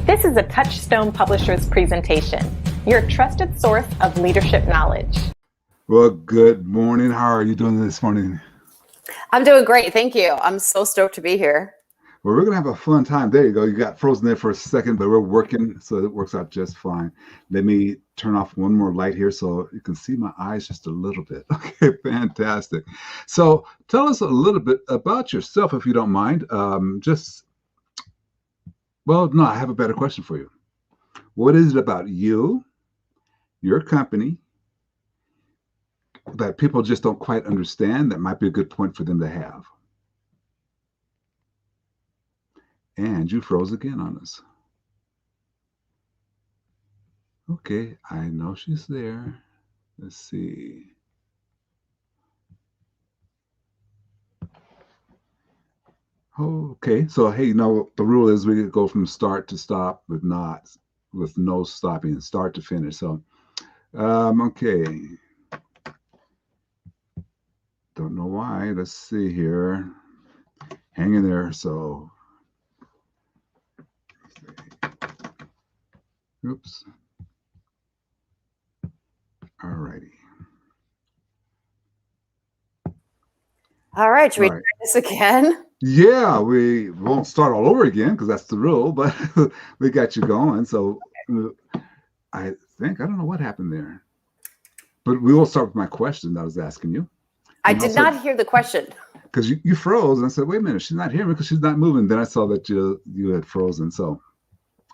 This is a Touchstone Publishers presentation, your trusted source of leadership knowledge. Well, good morning. How are you doing this morning? I'm doing great. Thank you. I'm so stoked to be here. Well, we're going to have a fun time. There you go. You got frozen there for a second, but we're working, so it works out just fine. Let me turn off one more light here so you can see my eyes just a little bit. Okay, fantastic. So tell us a little bit about yourself, if you don't mind. No, I have a better question for you. What is it about you, your company, that people just don't quite understand that might be a good point for them to have? And you froze again on us. Okay, I know she's there. Let's see. Okay, so hey, the rule is we go from start to stop with no stopping, start to finish. So, okay. Don't know why. Let's see here. Hang in there. So, oops. All righty. All right. Should we try this again? Yeah, we won't start all over again because that's the rule, but we got you going. So I don't know what happened there, but we will start with my question that I was asking you. I did not hear the question. Because you froze, and I said, wait a minute, she's not hearing me because she's not moving. Then I saw that you had frozen. So,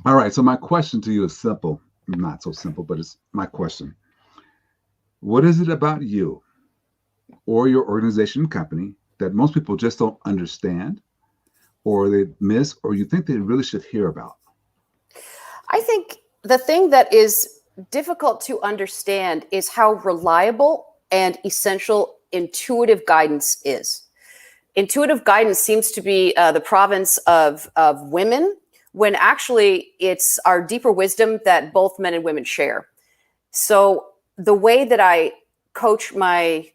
all right, so my question to you is simple. Not so simple, but it's my question. What is it about you or your organization and company that most people just don't understand, or they miss, or you think they really should hear about? I think the thing that is difficult to understand is how reliable and essential intuitive guidance is. Intuitive guidance seems to be the province of women, when actually it's our deeper wisdom that both men and women share. So the way that I coach my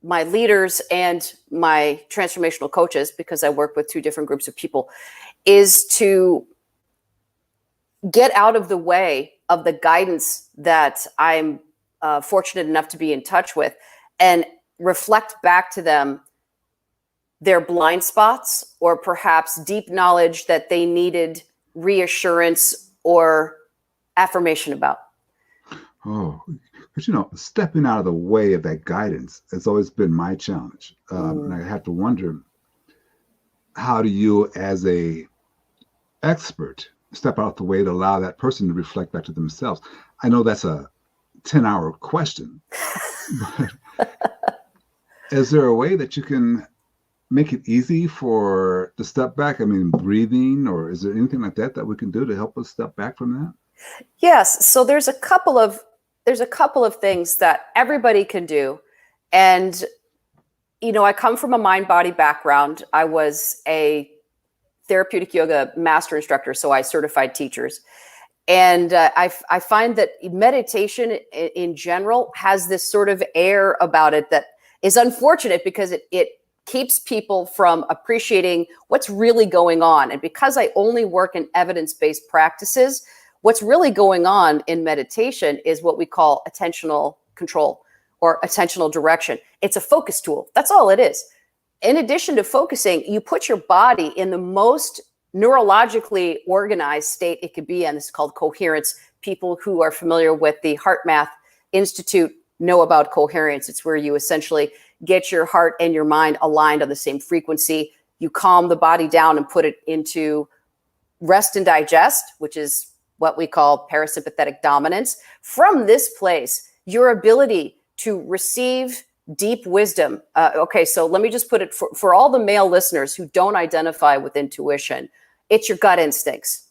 leaders and my transformational coaches, because I work with two different groups of people, is to get out of the way of the guidance that I'm fortunate enough to be in touch with and reflect back to them their blind spots, or perhaps deep knowledge that they needed reassurance or affirmation about. Oh, but stepping out of the way of that guidance has always been my challenge. And I have to wonder, how do you, as a expert, step out the way to allow that person to reflect back to themselves? I know that's a 10-hour question, but is there a way that you can make it easy for the step back? I mean, breathing, or is there anything like that we can do to help us step back from that? Yes. So there's a couple of things that everybody can do. And, I come from a mind-body background. I was a therapeutic yoga master instructor, so I certified teachers. And I find that meditation in general has this sort of air about it that is unfortunate, because it keeps people from appreciating what's really going on. And because I only work in evidence-based practices, what's really going on in meditation is what we call attentional control or attentional direction. It's a focus tool. That's all it is. In addition to focusing, you put your body in the most neurologically organized state it could be in. This is called coherence. People who are familiar with the Heart Math Institute know about coherence. It's where you essentially get your heart and your mind aligned on the same frequency. You calm the body down and put it into rest and digest, which is what we call parasympathetic dominance. From this place, your ability to receive deep wisdom. Okay, so let me just put it for all the male listeners who don't identify with intuition, it's your gut instincts,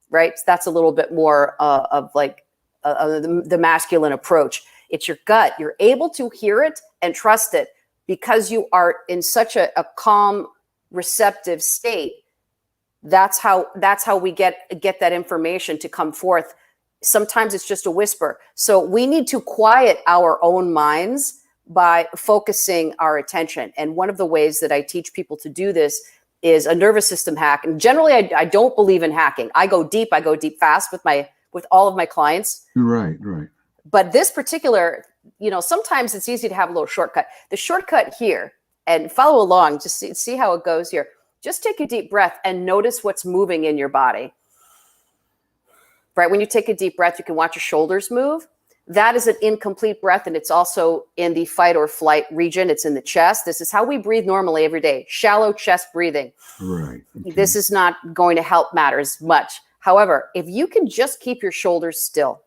right? So that's a little bit more of like the masculine approach. It's your gut. You're able to hear it and trust it because you are in such a calm, receptive state. That's how we get that information to come forth. Sometimes it's just a whisper. So we need to quiet our own minds by focusing our attention. And one of the ways that I teach people to do this is a nervous system hack. And generally, I don't believe in hacking. I go deep fast with all of my clients. Right. But this particular, sometimes it's easy to have a little shortcut. The shortcut here, and follow along, just see how it goes here. Just take a deep breath and notice what's moving in your body. Right? When you take a deep breath, you can watch your shoulders move. That is an incomplete breath, and it's also in the fight or flight region. It's in the chest. This is how we breathe normally every day. Shallow chest breathing. Right. Okay. This is not going to help matters much. However, if you can just keep your shoulders still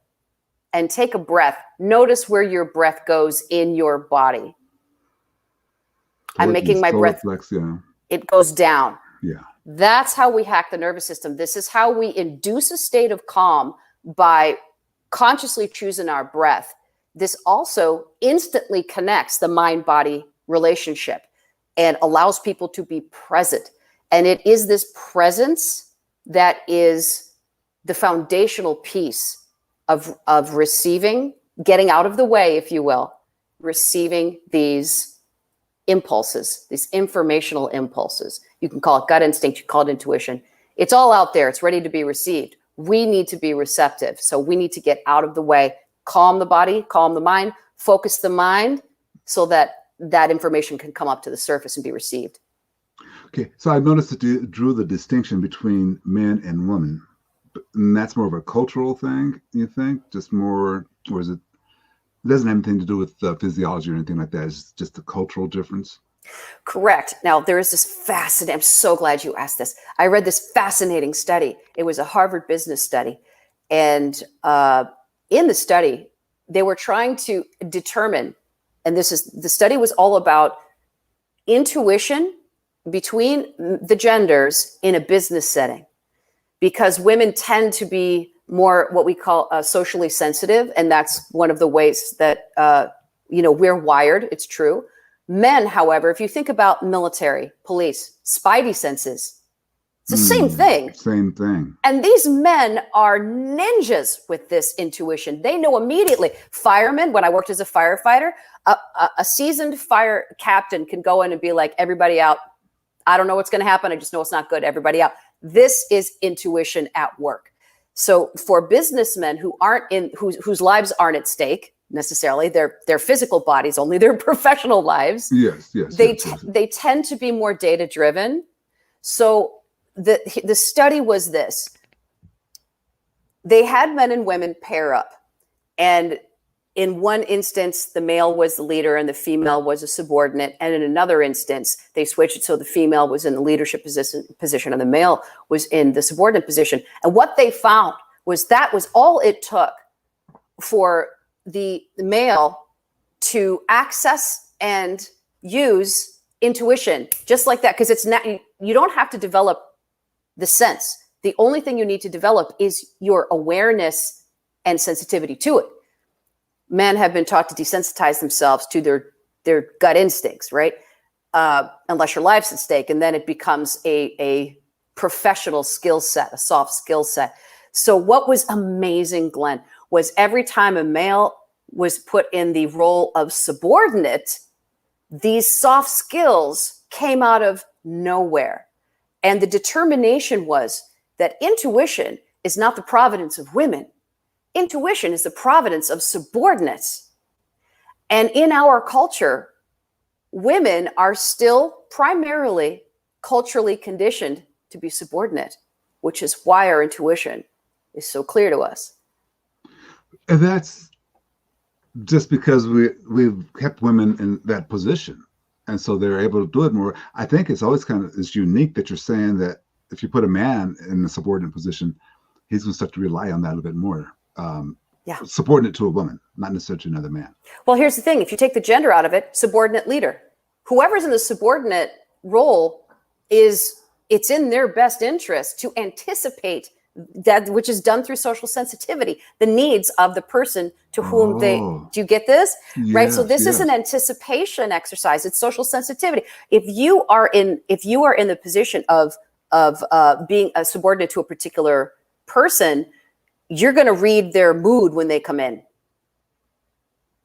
and take a breath, notice where your breath goes in your body. I'm making my breath. Flex, yeah. It goes down. Yeah. That's how we hack the nervous system. This is how we induce a state of calm by consciously choosing our breath. This also instantly connects the mind-body relationship and allows people to be present. And it is this presence that is the foundational piece of receiving, getting out of the way, if you will, receiving these impulses, these informational impulses. You can call it gut instinct, you call it intuition. It's all out there. It's ready to be received. We need to be receptive. So we need to get out of the way, calm the body, calm the mind, focus the mind so that that information can come up to the surface and be received. Okay. So I noticed that you drew the distinction between men and women. And that's more of a cultural thing, you think? Just more, or is it doesn't have anything to do with physiology or anything like that? It's just a cultural difference? Correct. Now, there is this fascinating, I'm so glad you asked this. I read this fascinating study. It was a Harvard business study. And in the study, they were trying to determine, and the study was all about intuition between the genders in a business setting, because women tend to be more what we call socially sensitive. And that's one of the ways that, we're wired. It's true. Men, however, if you think about military, police, spidey senses, it's the same thing. Same thing. And these men are ninjas with this intuition. They know immediately. Firemen, when I worked as a firefighter, a seasoned fire captain can go in and be like, everybody out. I don't know what's going to happen. I just know it's not good. Everybody out. This is intuition at work. So for businessmen who aren't in, whose lives aren't at stake necessarily, their physical bodies, only their professional lives. Yes. They tend to be more data driven. So the study was this: they had men and women pair up, and in one instance, the male was the leader and the female was a subordinate. And in another instance, they switched it so the female was in the leadership position and the male was in the subordinate position. And what they found was that was all it took for the male to access and use intuition just like that. Because it's not, you don't have to develop the sense. The only thing you need to develop is your awareness and sensitivity to it. Men have been taught to desensitize themselves to their gut instincts, right? Unless your life's at stake. And then it becomes a professional skill set, a soft skill set. So what was amazing, Glenn, was every time a male was put in the role of subordinate, these soft skills came out of nowhere. And the determination was that intuition is not the providence of women. Intuition is the providence of subordinates. And in our culture, women are still primarily culturally conditioned to be subordinate, which is why our intuition is so clear to us. And that's just because we've kept women in that position. And so they're able to do it more. I think it's always it's unique that you're saying that if you put a man in a subordinate position, he's going to start to rely on that a little bit more. Subordinate to a woman, not necessarily to another man. Well, here's the thing. If you take the gender out of it, subordinate leader, whoever's in the subordinate role it's in their best interest to anticipate that, which is done through social sensitivity, the needs of the person to whom do you get this? Yes, right. So this is an anticipation exercise. It's social sensitivity. If you are in the position of being a subordinate to a particular person, you're going to read their mood when they come in.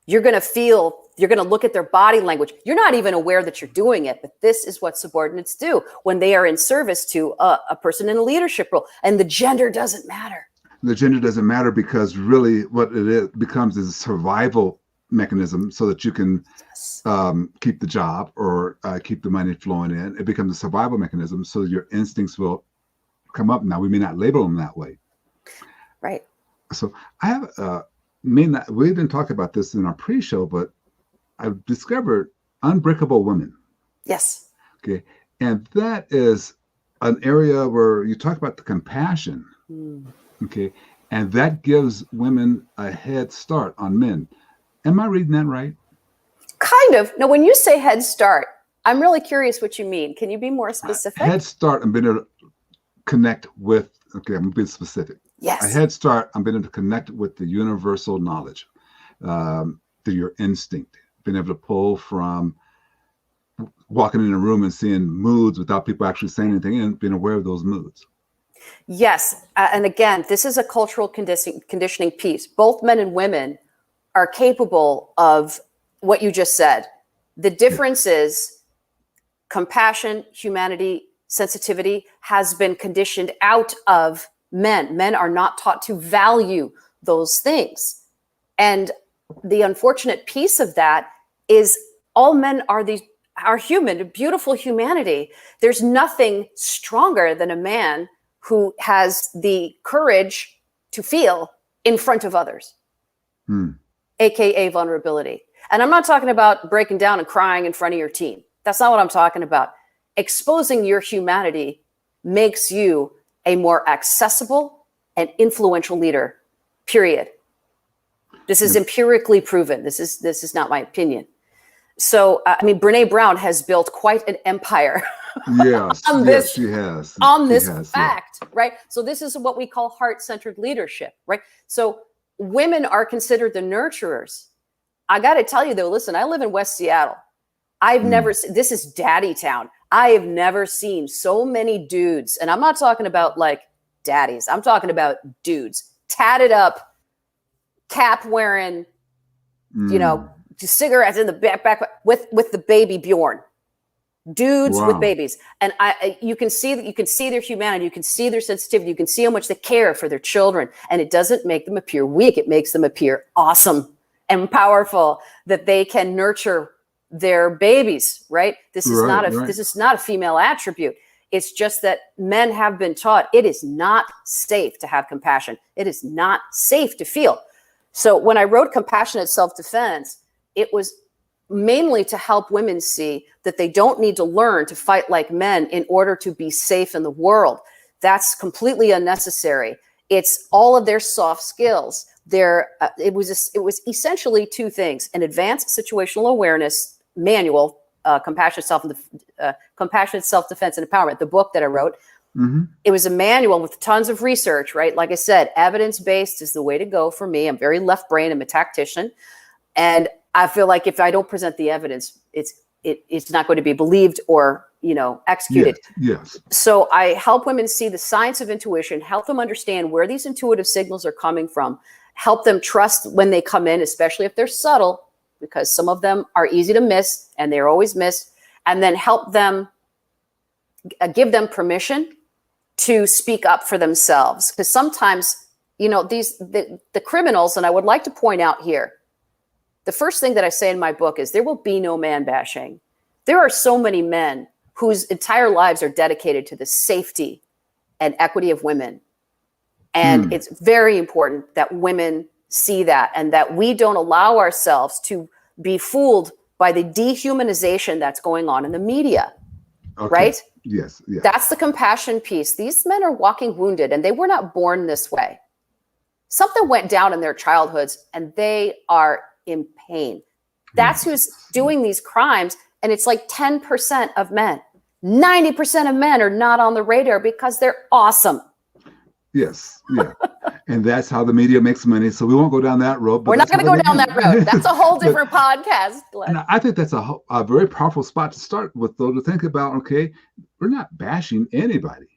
You're going to feel You're going to look at their body language. You're not even aware that you're doing it, but this is what subordinates do when they are in service to a person in a leadership role. And the gender doesn't matter. The gender doesn't matter, because really what it becomes is a survival mechanism so that you can keep the job or keep the money flowing in. It becomes a survival mechanism so your instincts will come up. Now, we may not label them that way. Right. So I have, we didn't talk about this in our pre-show, but I've discovered Unbreakable Woman. Yes. Okay. And that is an area where you talk about the compassion. Okay. And that gives women a head start on men. Am I reading that right? Kind of. Now, when you say head start, I'm really curious what you mean. Can you be more specific? Head start, I'm being able to connect with, okay, I'm going to be specific. Yes. A head start, I'm being able to connect with the universal knowledge, through your instinct. Being able to pull from walking in a room and seeing moods without people actually saying anything and being aware of those moods. Yes. And again, this is a cultural conditioning piece. Both men and women are capable of what you just said. The difference is compassion, humanity, sensitivity has been conditioned out of men. Men are not taught to value those things. And the unfortunate piece of that is all men are human, beautiful humanity. There's nothing stronger than a man who has the courage to feel in front of others, AKA vulnerability. And I'm not talking about breaking down and crying in front of your team. That's not what I'm talking about. Exposing your humanity makes you a more accessible and influential leader, period. This is empirically proven. This is not my opinion. So, Brene Brown has built quite an empire. Yes, yes, she has. On this fact, right? So this is what we call heart-centered leadership, right? So women are considered the nurturers. I got to tell you though, listen, I live in West Seattle. I've never seen, this is daddy town. I have never seen so many dudes, and I'm not talking about like daddies. I'm talking about dudes, tatted up, cap wearing, cigarettes in the back with the baby Bjorn. Dudes with babies. And you can see their humanity, you can see their sensitivity, you can see how much they care for their children. And it doesn't make them appear weak. It makes them appear awesome and powerful, that they can nurture their babies, right? This is not a female attribute. It's just that men have been taught it is not safe to have compassion. It is not safe to feel. So when I wrote Compassionate Self-Defense, it was mainly to help women see that they don't need to learn to fight like men in order to be safe in the world. That's completely unnecessary. It's all of their soft skills. It was essentially two things: an advanced situational awareness manual, compassionate self-defense and empowerment, the book that I wrote. It was a manual with tons of research, right? Like I said, evidence-based is the way to go for me. I'm very left-brained. I'm a tactician. And I feel like if I don't present the evidence, it's not going to be believed or, executed. Yes. So I help women see the science of intuition, help them understand where these intuitive signals are coming from, help them trust when they come in, especially if they're subtle, because some of them are easy to miss and they're always missed, and then help them, give them permission to speak up for themselves. Because sometimes, the criminals, and I would like to point out here, the first thing that I say in my book is there will be no man bashing. There are so many men whose entire lives are dedicated to the safety and equity of women. And it's very important that women see that, and that we don't allow ourselves to be fooled by the dehumanization that's going on in the media, right? Yes. That's the compassion piece. These men are walking wounded, and they were not born this way. Something went down in their childhoods, and they are in pain. That's who's doing these crimes. And it's like 10% of men. 90% of men are not on the radar because they're awesome. Yes. Yeah. And that's how the media makes money. So we won't go down that road. But we're not going to go down that road. That's a whole different podcast. And I think that's a very powerful spot to start with, though, to think about, okay, we're not bashing anybody.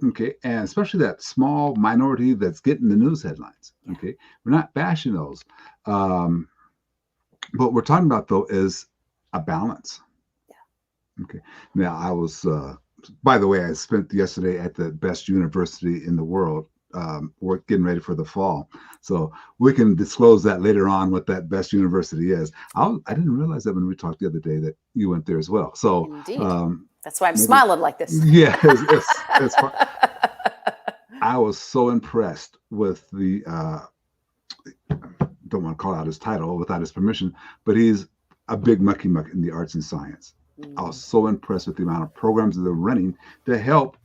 Okay. And especially that small minority that's getting the news headlines. Okay. We're not bashing those. what we're talking about though is a balance. Yeah. Okay. Now I was, by the way, I spent yesterday at the best university in the world. We're getting ready for the fall, so we can disclose that later on what that best university is. I didn't realize that when we talked the other day that you went there as well. So Indeed. That's why I'm maybe, smiling like this. Yeah, I was so impressed with the. Don't want to call out his title without his permission, but he's a big mucky muck in the arts and science. I was so impressed with the amount of programs that they're running to help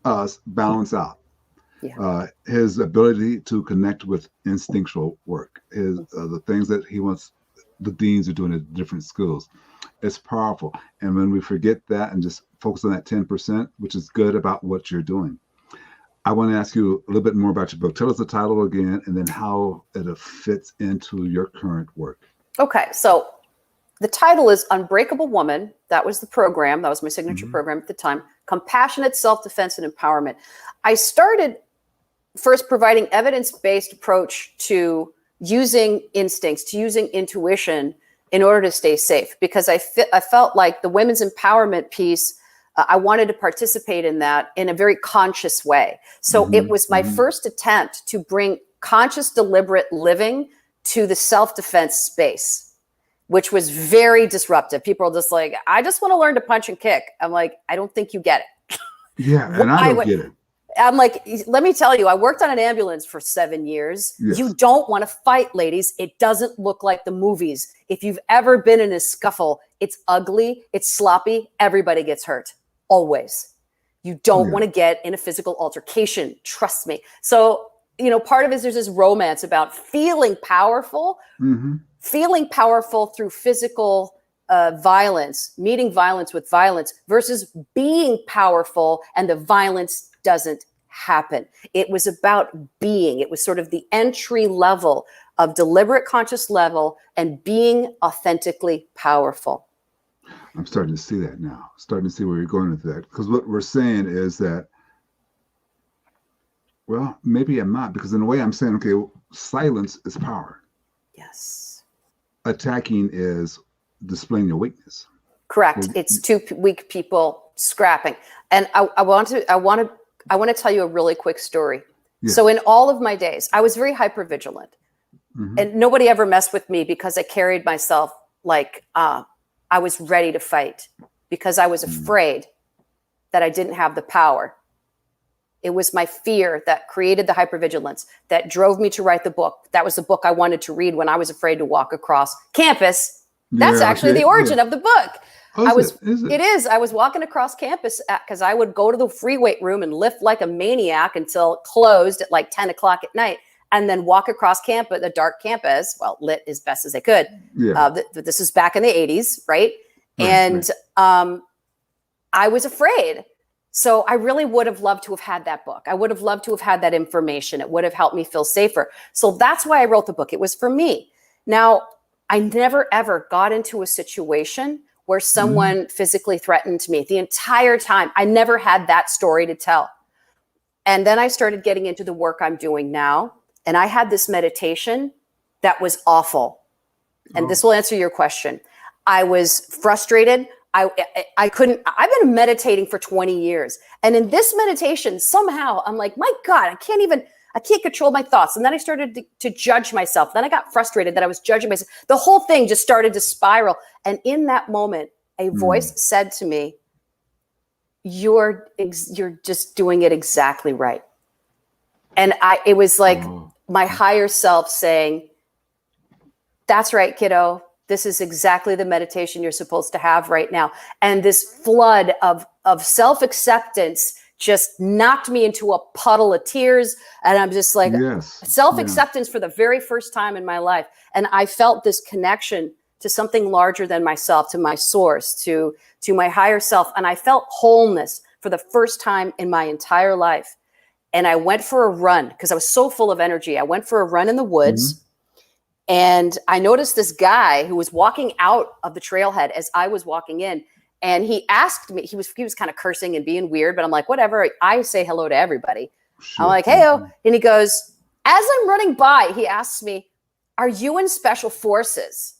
us balance out. Yeah. His ability to connect with instinctual work, his the things that he wants the deans are doing at different schools. It's powerful. And when we forget that and just focus on that 10%, which is good about what you're doing. I want to ask you a little bit more about your book. Tell us the title again, and then how it fits into your current work. Okay. So the title is Unbreakable Woman. That was the program. That was my signature program at the time. Compassionate self-defense and empowerment. I started first providing evidence-based approach to using instincts, to using intuition in order to stay safe, because I felt like the women's empowerment piece, I wanted to participate in that in a very conscious way. So it was my first attempt to bring conscious, deliberate living to the self-defense space, which was very disruptive. People are just like, I just want to learn to punch and kick. I'm like, I don't think you get it. Yeah, and I don't get it. I'm like, let me tell you, I worked on an ambulance for 7 years. Yes. You don't want to fight, ladies. It doesn't look like the movies. If you've ever been in a scuffle, it's ugly, it's sloppy, everybody gets hurt, always. You don't want to get in a physical altercation, trust me. So, you know, part of it is there's this romance about feeling powerful through physical violence, meeting violence with violence, versus being powerful and the violence doesn't happen. It was about being. It was sort of the entry level of deliberate conscious level and being authentically powerful. I'm starting to see that now. Starting to see where you're going with that. Because what we're saying is that, well, maybe I'm not, because in a way I'm saying, okay, silence is power. Yes. Attacking is displaying your weakness. Correct. It's two weak people scrapping. And I want to tell you a really quick story. Yes. So in all of my days, I was very hypervigilant, and nobody ever messed with me because I carried myself like I was ready to fight, because I was afraid that I didn't have the power. It was my fear that created the hypervigilance that drove me to write the book. That was the book I wanted to read when I was afraid to walk across campus. That's actually the origin of the book. Oh, It is. I was walking across campus because I would go to the free weight room and lift like a maniac until it closed at like 10 o'clock at night, and then walk across campus, the dark campus, well, lit as best as I could. Yeah. This is back in the 80s, right? And I was afraid. So I really would have loved to have had that book. I would have loved to have had that information. It would have helped me feel safer. So that's why I wrote the book. It was for me. Now, I never, ever got into a situation where someone physically threatened me the entire time. I never had that story to tell. And then I started getting into the work I'm doing now. And I had this meditation that was awful. And this will answer your question. I was frustrated. I couldn't, I've been meditating for 20 years. And in this meditation, somehow I'm like, my God, I can't control my thoughts. And then I started to judge myself. Then I got frustrated that I was judging myself. The whole thing just started to spiral. And in that moment, a voice said to me, you're just doing it exactly right. And it was like my higher self saying, that's right, kiddo. This is exactly the meditation you're supposed to have right now. And this flood of self-acceptance just knocked me into a puddle of tears. And I'm just like, self-acceptance for the very first time in my life. And I felt this connection to something larger than myself, to my source, to my higher self. And I felt wholeness for the first time in my entire life. And I went for a run because I was so full of energy. I went for a run in the woods. And I noticed this guy who was walking out of the trailhead as I was walking in. And he asked me, he was kind of cursing and being weird, but I'm like, whatever. I say hello to everybody. Sure. I'm like, hey-o. And he goes, as I'm running by, he asks me, are you in special forces?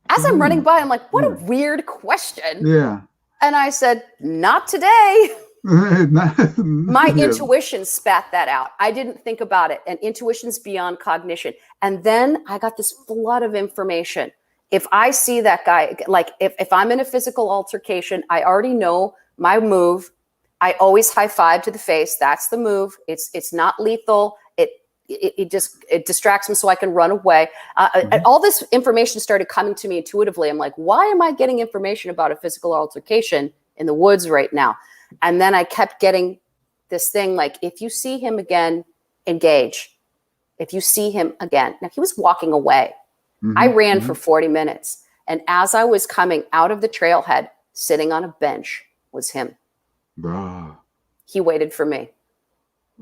As I'm running by, I'm like, what a weird question. Yeah. And I said, not today. My Yeah. intuition spat that out. I didn't think about it. And intuition's beyond cognition. And then I got this flood of information. If I see that guy, like if I'm in a physical altercation, I already know my move. I always high five to the face. That's the move. It's not lethal. It distracts him so I can run away. All this information started coming to me intuitively. I'm like, why am I getting information about a physical altercation in the woods right now? And then I kept getting this thing like, if you see him again, engage. If you see him again. Now, he was walking away. I ran for 40 minutes. And as I was coming out of the trailhead, sitting on a bench was him. Bruh. He waited for me.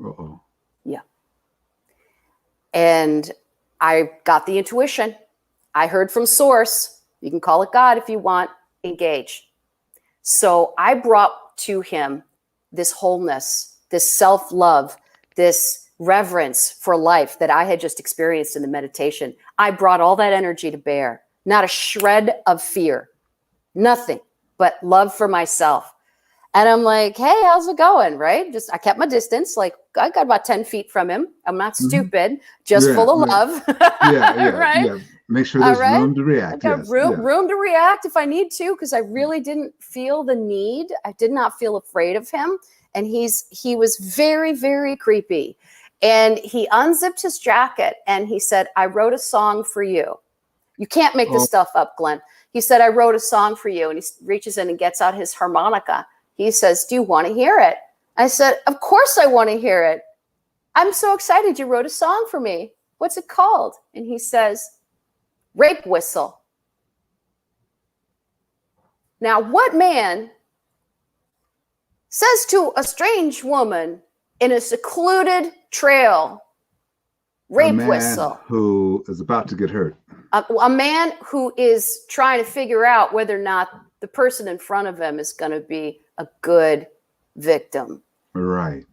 Uh-oh. Yeah. And I got the intuition. I heard from source. You can call it God if you want. Engage. So I brought to him this wholeness, this self-love, this reverence for life that I had just experienced in the meditation. I brought all that energy to bear, not a shred of fear, nothing but love for myself. And I'm like, hey, how's it going? Right? I kept my distance. Like I got about 10 feet from him. I'm not stupid, just full of love. Right? Yeah. Make sure there's room to react. I got room to react if I need to, because I really didn't feel the need. I did not feel afraid of him. And he was very, very creepy. And he unzipped his jacket and he said, I wrote a song for you. You can't make this stuff up, Glenn. He said, I wrote a song for you. And he reaches in and gets out his harmonica. He says, do you want to hear it? I said, of course I want to hear it. I'm so excited you wrote a song for me. What's it called? And he says, Rape Whistle. Now, what man says to a strange woman in a secluded trail, rape whistle? Who is about to get hurt. A man who is trying to figure out whether or not the person in front of him is going to be a good victim. Right.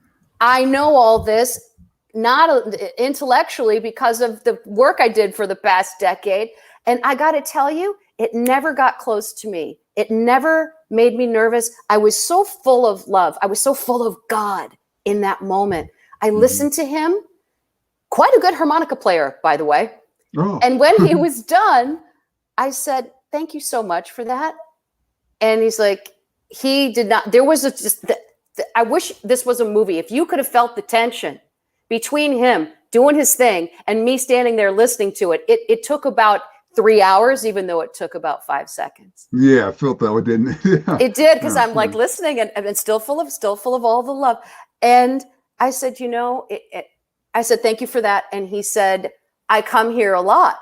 I know all this, not intellectually, because of the work I did for the past decade. And I got to tell you, it never got close to me. It never made me nervous. I was so full of love. I was so full of God in that moment. I listened to him. Quite a good harmonica player, by the way. Oh. And when he was done, I said, thank you so much for that. And he's like, he did not, there was I wish this was a movie. If you could have felt the tension between him doing his thing and me standing there listening to it, it took about 3 hours, even though it took about 5 seconds. Yeah, I felt that way, didn't it? Yeah. It did, because I'm like listening and still full of all the love. And I said, I said, thank you for that. And he said, I come here a lot.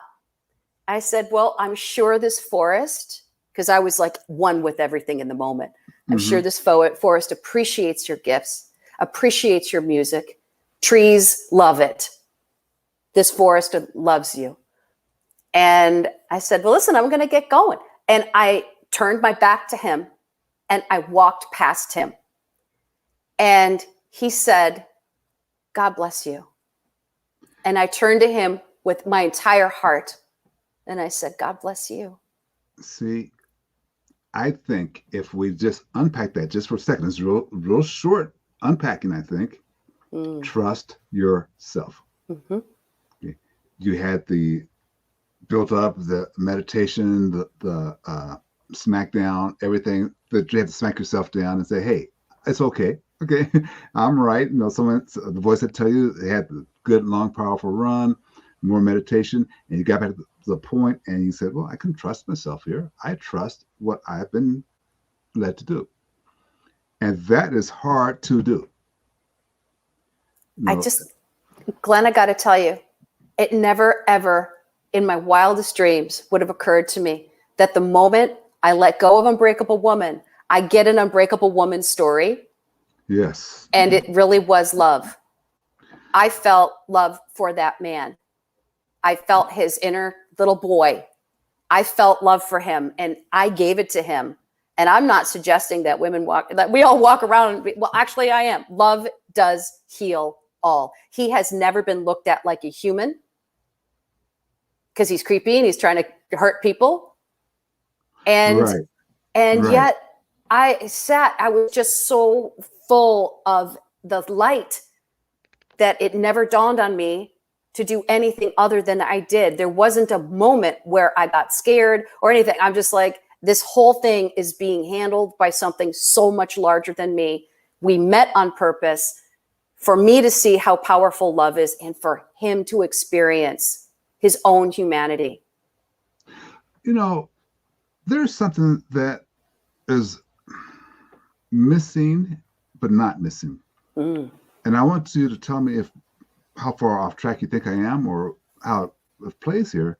I said, well, I'm sure this forest, because I was like one with everything in the moment. I'm sure this forest appreciates your gifts, appreciates your music. Trees love it. This forest loves you. And I said, well, listen, I'm going to get going. And I turned my back to him and I walked past him. And he said, God bless you. And I turned to him with my entire heart. And I said, God bless you. See, I think if we just unpack that just for a second, it's real short unpacking, I think. Trust yourself. Okay. You had the built up, the meditation, the smackdown, everything that you had to smack yourself down and say, hey, it's okay. Okay, I'm right. The voice that tell you they had the good, long, powerful run, more meditation, and you got back to the point and you said, well, I can trust myself here. I trust what I've been led to do. And that is hard to do. Glenn, I got to tell you, it never, ever in my wildest dreams would have occurred to me that the moment I let go of Unbreakable Woman, I get an Unbreakable Woman story. Yes. And it really was love. I felt love for that man. I felt his inner little boy. I felt love for him and I gave it to him. And I'm not suggesting that we all walk around. Well, actually I am. Love does heal all. He has never been looked at like a human because he's creepy and he's trying to hurt people. And Right. and Right. yet I was just so full of the light that it never dawned on me to do anything other than I did. There wasn't a moment where I got scared or anything. I'm just like, this whole thing is being handled by something so much larger than me. We met on purpose for me to see how powerful love is and for him to experience his own humanity. You know, there's something that is missing, but not missing. Mm. And I want you to tell me how far off track you think I am or how it plays here.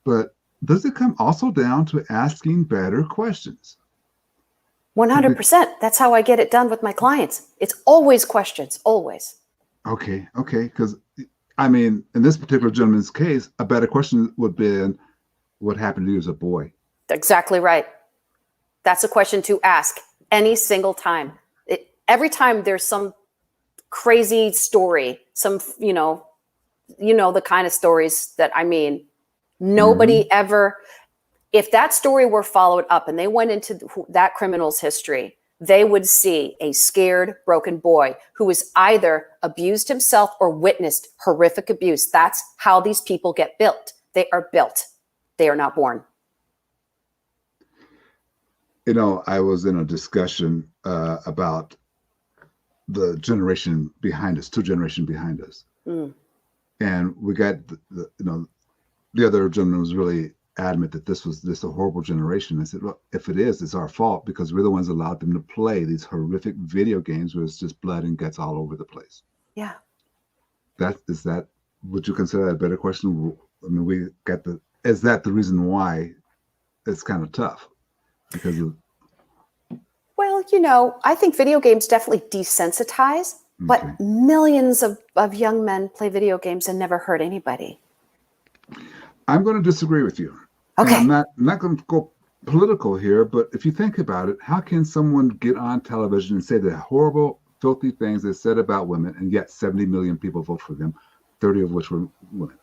But does it come also down to asking better questions? 100%. That's how I get it done with my clients. It's always questions, always. Okay. Because, I mean, in this particular gentleman's case, a better question would be, what happened to you as a boy? Exactly right. That's a question to ask any single time. Every time there's some crazy story, some, the kind of stories that I mean, nobody ever, if that story were followed up and they went into that criminal's history, they would see a scared, broken boy who was either abused himself or witnessed horrific abuse. That's how these people get built. They are built. They are not born. You know, I was in a discussion about the generation behind us, 2 generations behind us. Mm. And we got, the other gentleman was really adamant that this was a horrible generation. I said, well, if it is, it's our fault because we're the ones allowed them to play these horrific video games where it's just blood and guts all over the place. Yeah. Would you consider that a better question? I mean, is that the reason why it's kind of tough? Because of, Well, I think video games definitely desensitize, but Okay. millions of young men play video games and never hurt anybody. I'm going to disagree with you. Okay. And I'm not going to go political here, but if you think about it, how can someone get on television and say the horrible, filthy things they said about women, and yet 70 million people vote for them, 30 of which were women?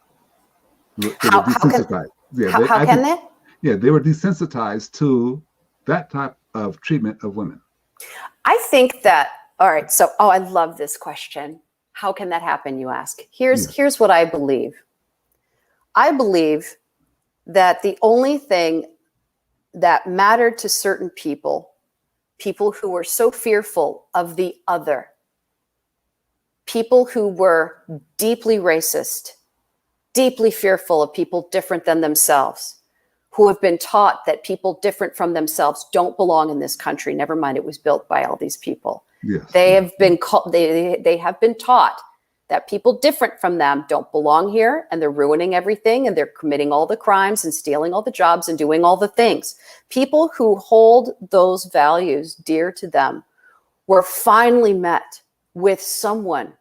They were desensitized. How can they? Yeah, they were desensitized to that type of treatment of women. I think that, all right, so, I love this question. How can that happen, you ask? Here's what I believe. I believe that the only thing that mattered to certain people who were so fearful of the other, people who were deeply racist, deeply fearful of people different than themselves, who have been taught that people different from themselves don't belong in this country. Never mind, it was built by all these people. Yes. They have been they have been taught that people different from them don't belong here, and they're ruining everything, and they're committing all the crimes and stealing all the jobs and doing all the things. People who hold those values dear to them were finally met with someone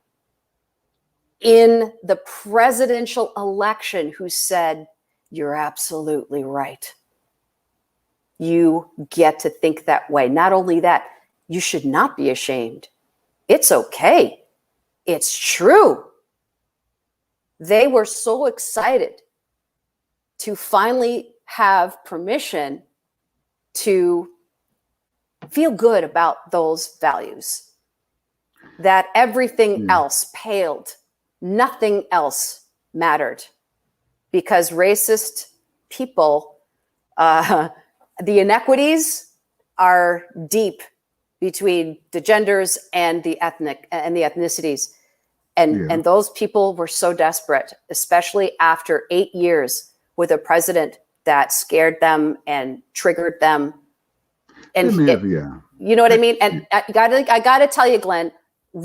in the presidential election who said, "You're absolutely right. You get to think that way. Not only that, you should not be ashamed. It's okay. It's true." They were so excited to finally have permission to feel good about those values, that everything else paled. Nothing else mattered. Because racist people, the inequities are deep between the genders and the ethnicities. And those people were so desperate, especially after 8 years with a president that scared them and triggered them. And you know what I mean? And I gotta tell you, Glenn,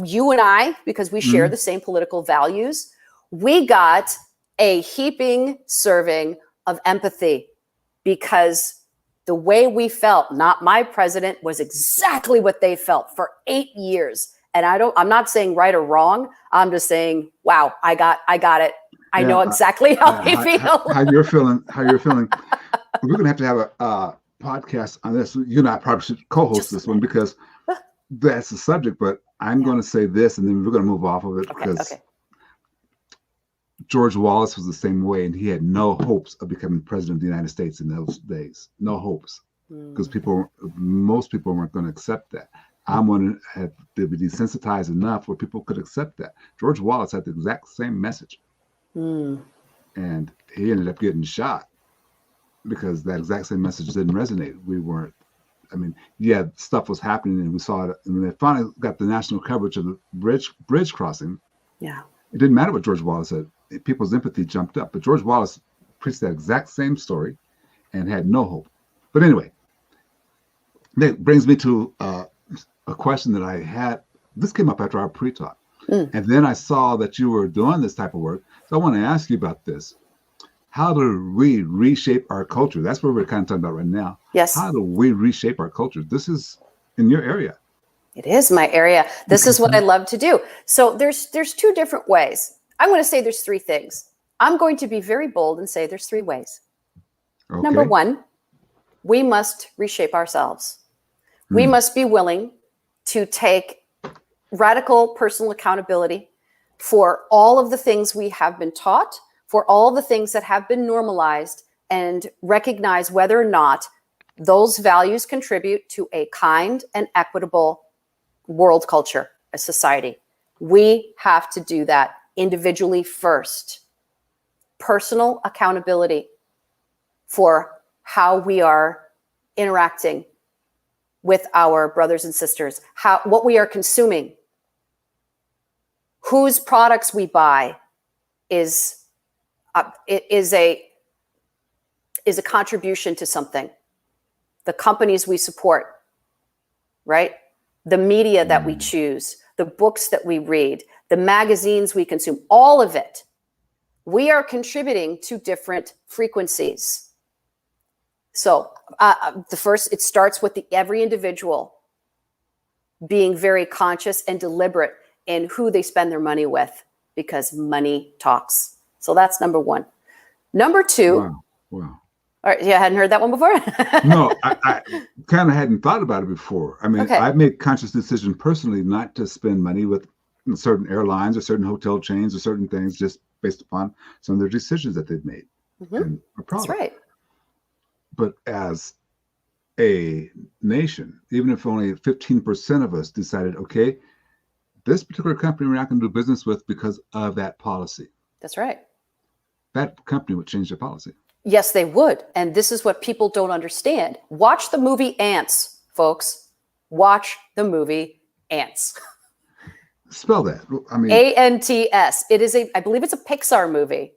you and I, because we share the same political values, we got a heaping serving of empathy, because the way we felt, not my president, was exactly what they felt for 8 years. And I'm not saying right or wrong. I'm just saying, wow, I got it. I know exactly how they feel. How you're feeling. We're going to have a podcast on this. You and I probably should co-host this one, because that's the subject, but I'm going to say this, and then we're going to move off of it, because George Wallace was the same way, and he had no hopes of becoming president of the United States in those days. No hopes, because most people weren't going to accept that. I'm going to have to be desensitized enough where people could accept that. George Wallace had the exact same message, and he ended up getting shot because that exact same message didn't resonate. We weren't. I mean, yeah, stuff was happening, and we saw it. And when they finally got the national coverage of the bridge crossing, yeah, it didn't matter what George Wallace said. People's empathy jumped up. But George Wallace preached that exact same story and had no hope. But anyway, that brings me to a question that I had. This came up after our pre-talk. And then I saw that you were doing this type of work. So I want to ask you about this. How do we reshape our culture? That's what we're kind of talking about right now. Yes. How do we reshape our culture? This is in your area. It is my area. This is what I love to do. So there's two different ways. I'm going to say there's three things. I'm going to be very bold and say there's three ways. Okay. Number one, we must reshape ourselves. We must be willing to take radical personal accountability for all of the things we have been taught, for all the things that have been normalized, and recognize whether or not those values contribute to a kind and equitable world culture, a society. We have to do that individually first. Personal accountability for how we are interacting with our brothers and sisters, what we are consuming, whose products we buy is a contribution to something. The companies we support, right? The media that we choose, the books that we read, the magazines we consume, all of it. We are contributing to different frequencies. So it starts with every individual being very conscious and deliberate in who they spend their money with, because money talks. So that's number one. Number two. Wow. All right, you hadn't heard that one before? No, I kind of hadn't thought about it before. I mean, Okay. I've made conscious decision personally not to spend money with certain airlines or certain hotel chains or certain things just based upon some of their decisions that they've made. And I'm proud That's of it. right. But as a nation, even if only 15% of us decided, okay, this particular company we're not going to do business with because of that policy, That's right. that company would change their policy. Yes, they would. And this is what people don't understand. Watch the movie Ants, folks. Watch the movie Ants. Spell that. I mean, ANTS. I believe it's a Pixar movie.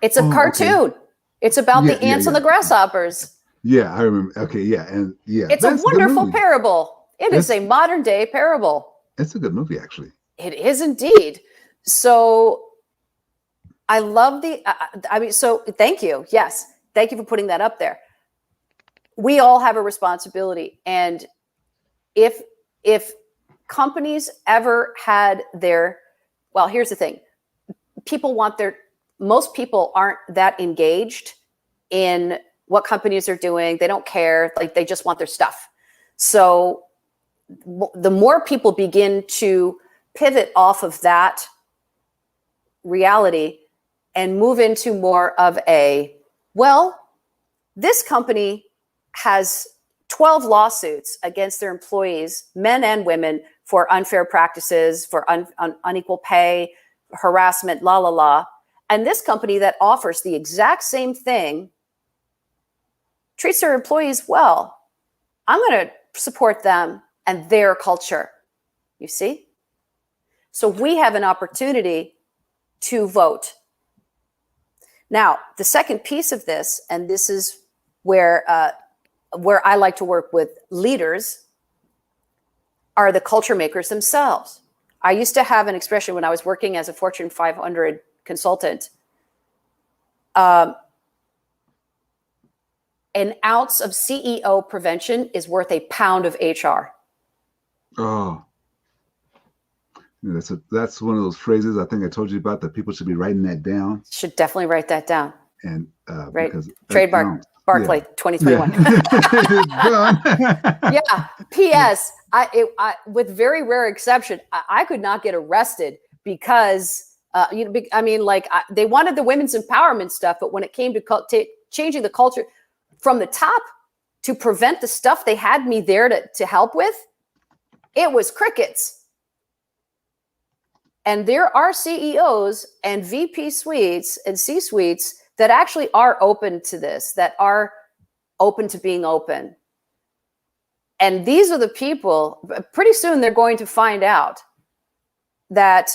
It's a cartoon. Okay. It's about the ants and the grasshoppers. Yeah, I remember. Okay, yeah, and yeah. It's a wonderful parable. It is a modern day parable. It's a good movie, actually. It is indeed. So I love so thank you. Yes. Thank you for putting that up there. We all have a responsibility. And if companies ever had here's the thing. Most people aren't that engaged in what companies are doing. They don't care. Like, they just want their stuff. So the more people begin to pivot off of that reality and move into more of this company has 12 lawsuits against their employees, men and women, for unfair practices, for unequal pay, harassment, And this company that offers the exact same thing treats their employees well. I'm going to support them and their culture. You see? So we have an opportunity to vote. Now, the second piece of this, and this is where I like to work with leaders, are the culture makers themselves. I used to have an expression when I was working as a Fortune 500 consultant. An ounce of CEO prevention is worth a pound of HR. Oh, yeah, that's one of those phrases I think I told you about that people should be writing that down. Should definitely write that down. And right, because trademark Barclay 2021. Yeah. P.S. I with very rare exception, I could not get arrested because They wanted the women's empowerment stuff, but when it came to changing the culture from the top to prevent the stuff they had me there to help with, it was crickets. And there are CEOs and VP suites and C-suites that actually are open to this, that are open to being open. And these are the people, pretty soon they're going to find out that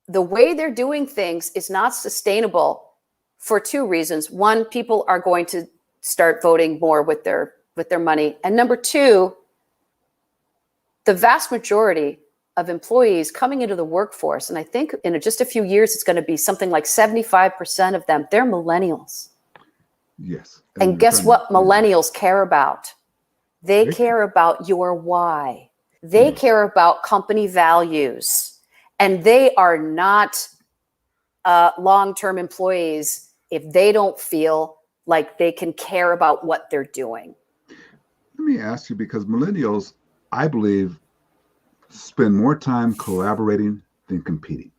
the way they're doing things is not sustainable for two reasons. One, people are going to start voting more with their money. And number two, the vast majority of employees coming into the workforce, and I think in just a few years, it's going to be something like 75% of them, they're millennials. Yes. And guess what millennials care about? They care about your why. They care about company values. And they are not long-term employees if they don't feel like they can care about what they're doing. Let me ask you, because millennials, I believe, spend more time collaborating than competing.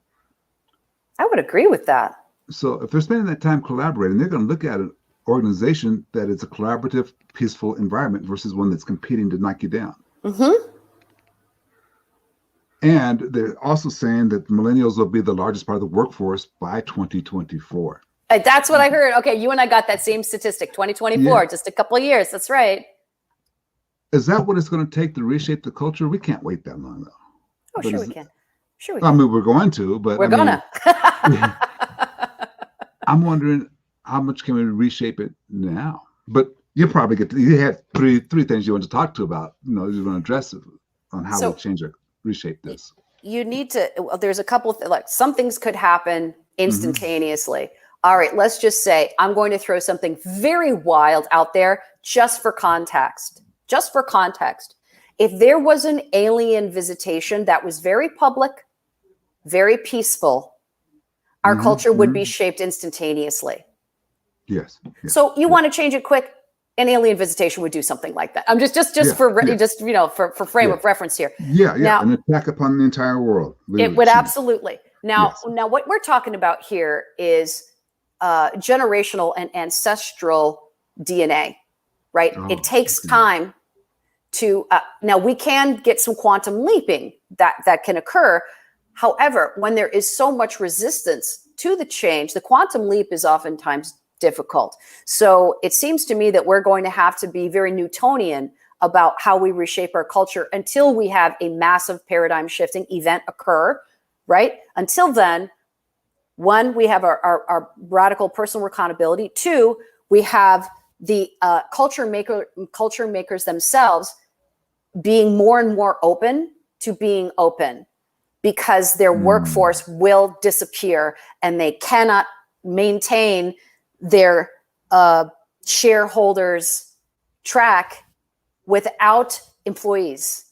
I would agree with that. So if they're spending that time collaborating, they're going to look at an organization that is a collaborative, peaceful environment versus one that's competing to knock you down. Mm-hmm. And they're also saying that millennials will be the largest part of the workforce by 2024. That's what I heard. Okay, you and I got that same statistic, 2024, just a couple of years. That's right. Is that what it's going to take to reshape the culture? We can't wait that long, though. Oh, but sure we can. Sure we can. I mean, we're going to, but we're gonna. I'm wondering how much can we reshape it now? But you probably you have three things you want to talk to about. You want to address on how we change or reshape this. You need to. Well, there's a couple of like some things could happen instantaneously. All right, let's just say I'm going to throw something very wild out there just for context. Just for context, if there was an alien visitation that was very public, very peaceful, our culture would be shaped instantaneously. Yes. So you want to change it quick? An alien visitation would do something like that. I'm just for frame of reference here. Yeah. Now, an attack upon the entire world. It would absolutely. Now what we're talking about here is generational and ancestral DNA, right? It takes time to, now we can get some quantum leaping that can occur. However, when there is so much resistance to the change, the quantum leap is oftentimes difficult. So it seems to me that we're going to have to be very Newtonian about how we reshape our culture until we have a massive paradigm shifting event occur, right? Until then, one, we have our radical personal accountability. Two, we have the culture makers themselves being more and more open to being open, because their workforce will disappear and they cannot maintain their shareholders track without employees.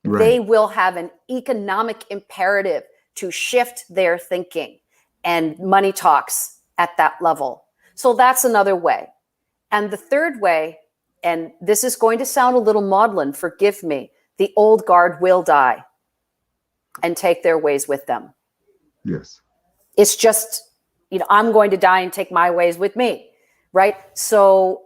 Right. They will have an economic imperative to shift their thinking, and money talks at that level. So that's another way. And the third way, and this is going to sound a little maudlin, forgive me, the old guard will die and take their ways with them. Yes. It's just, I'm going to die and take my ways with me, right? So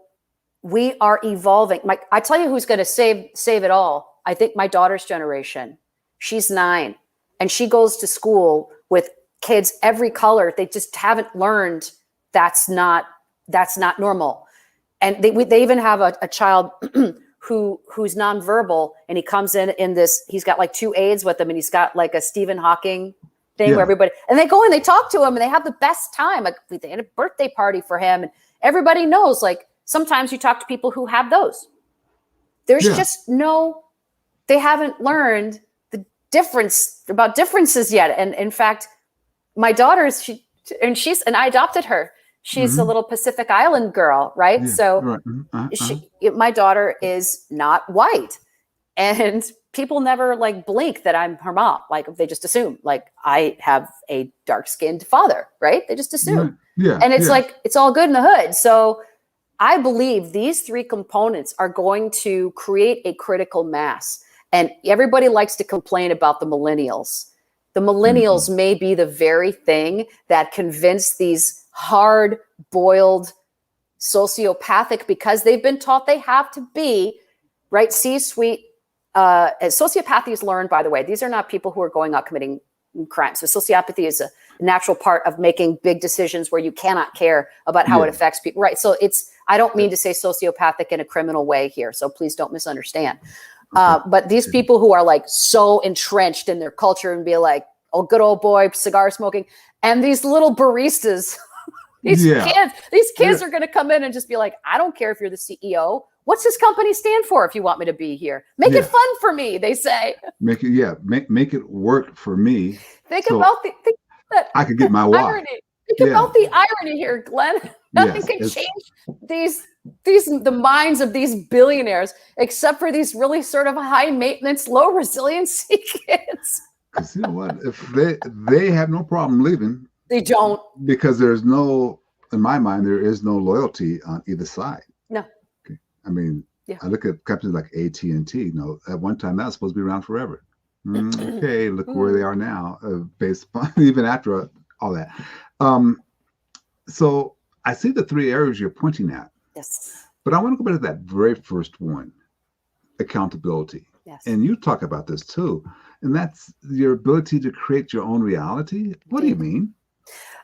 we are evolving. I tell you who's going to save it all. I think my daughter's generation. She's 9 and she goes to school with kids every color. They just haven't learned that's not normal. And they even have a child who's nonverbal, and he comes in this, he's got like 2 aides with him, and he's got like a Stephen Hawking thing where everybody, and they go and they talk to him and they have the best time. Like they had a birthday party for him, and everybody knows, like sometimes you talk to people who have those. There's just they haven't learned the difference about differences yet. And in fact, my daughter, I adopted her. She's a little Pacific Island girl, right? Yeah, so right. My daughter is not white, and people never like blink that I'm her mom. Like they just assume like I have a dark-skinned father, right? They just assume. Yeah. And it's like, it's all good in the hood. So I believe these 3 components are going to create a critical mass. And everybody likes to complain about the millennials. The millennials may be the very thing that convince these hard-boiled sociopathic, because they've been taught they have to be, right, C-suite. Sociopathy is learned, by the way. These are not people who are going out committing crimes. So sociopathy is a natural part of making big decisions where you cannot care about how it affects people. Right. So I don't mean to say sociopathic in a criminal way here. So please don't misunderstand. But these people who are like so entrenched in their culture and be like, oh, good old boy, cigar smoking. And these little baristas, these kids are going to come in and just be like, I don't care if you're the CEO. What's this company stand for if you want me to be here? Make it fun for me, they say. Make it work for me. Think about that I could get my why. irony. Think about the irony here, Glenn. Nothing can change the minds of these billionaires except for these really sort of high maintenance, low resiliency kids. Because you know what? If they have no problem leaving. They don't. Because there's no, in my mind, there is no loyalty on either side. No. I mean, I look at companies like AT&T. You know, at one time that was supposed to be around forever. Okay, look where they are now, based upon even after all that. So I see the three areas you're pointing at. Yes. But I want to go back to that very first one, accountability. Yes. And you talk about this too, and that's your ability to create your own reality. What do you mean?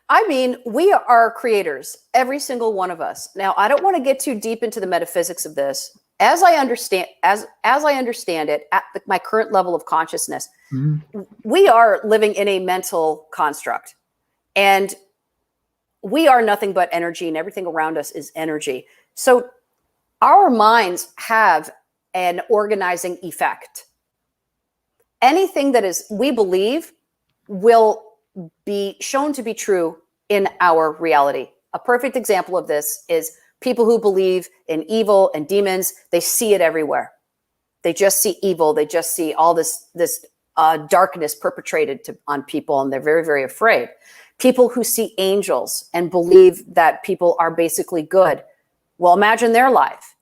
I mean, we are creators, every single one of us. Now, I don't want to get too deep into the metaphysics of this. As I understand it, at my current level of consciousness, we are living in a mental construct, and we are nothing but energy, and everything around us is energy. So our minds have an organizing effect. Anything that is we believe will be shown to be true in our reality. A perfect example of this is people who believe in evil and demons. They see it everywhere. They just see evil. They just see all this darkness perpetrated on people, and they're very, very afraid. People who see angels and believe that people are basically good. Well, imagine their life.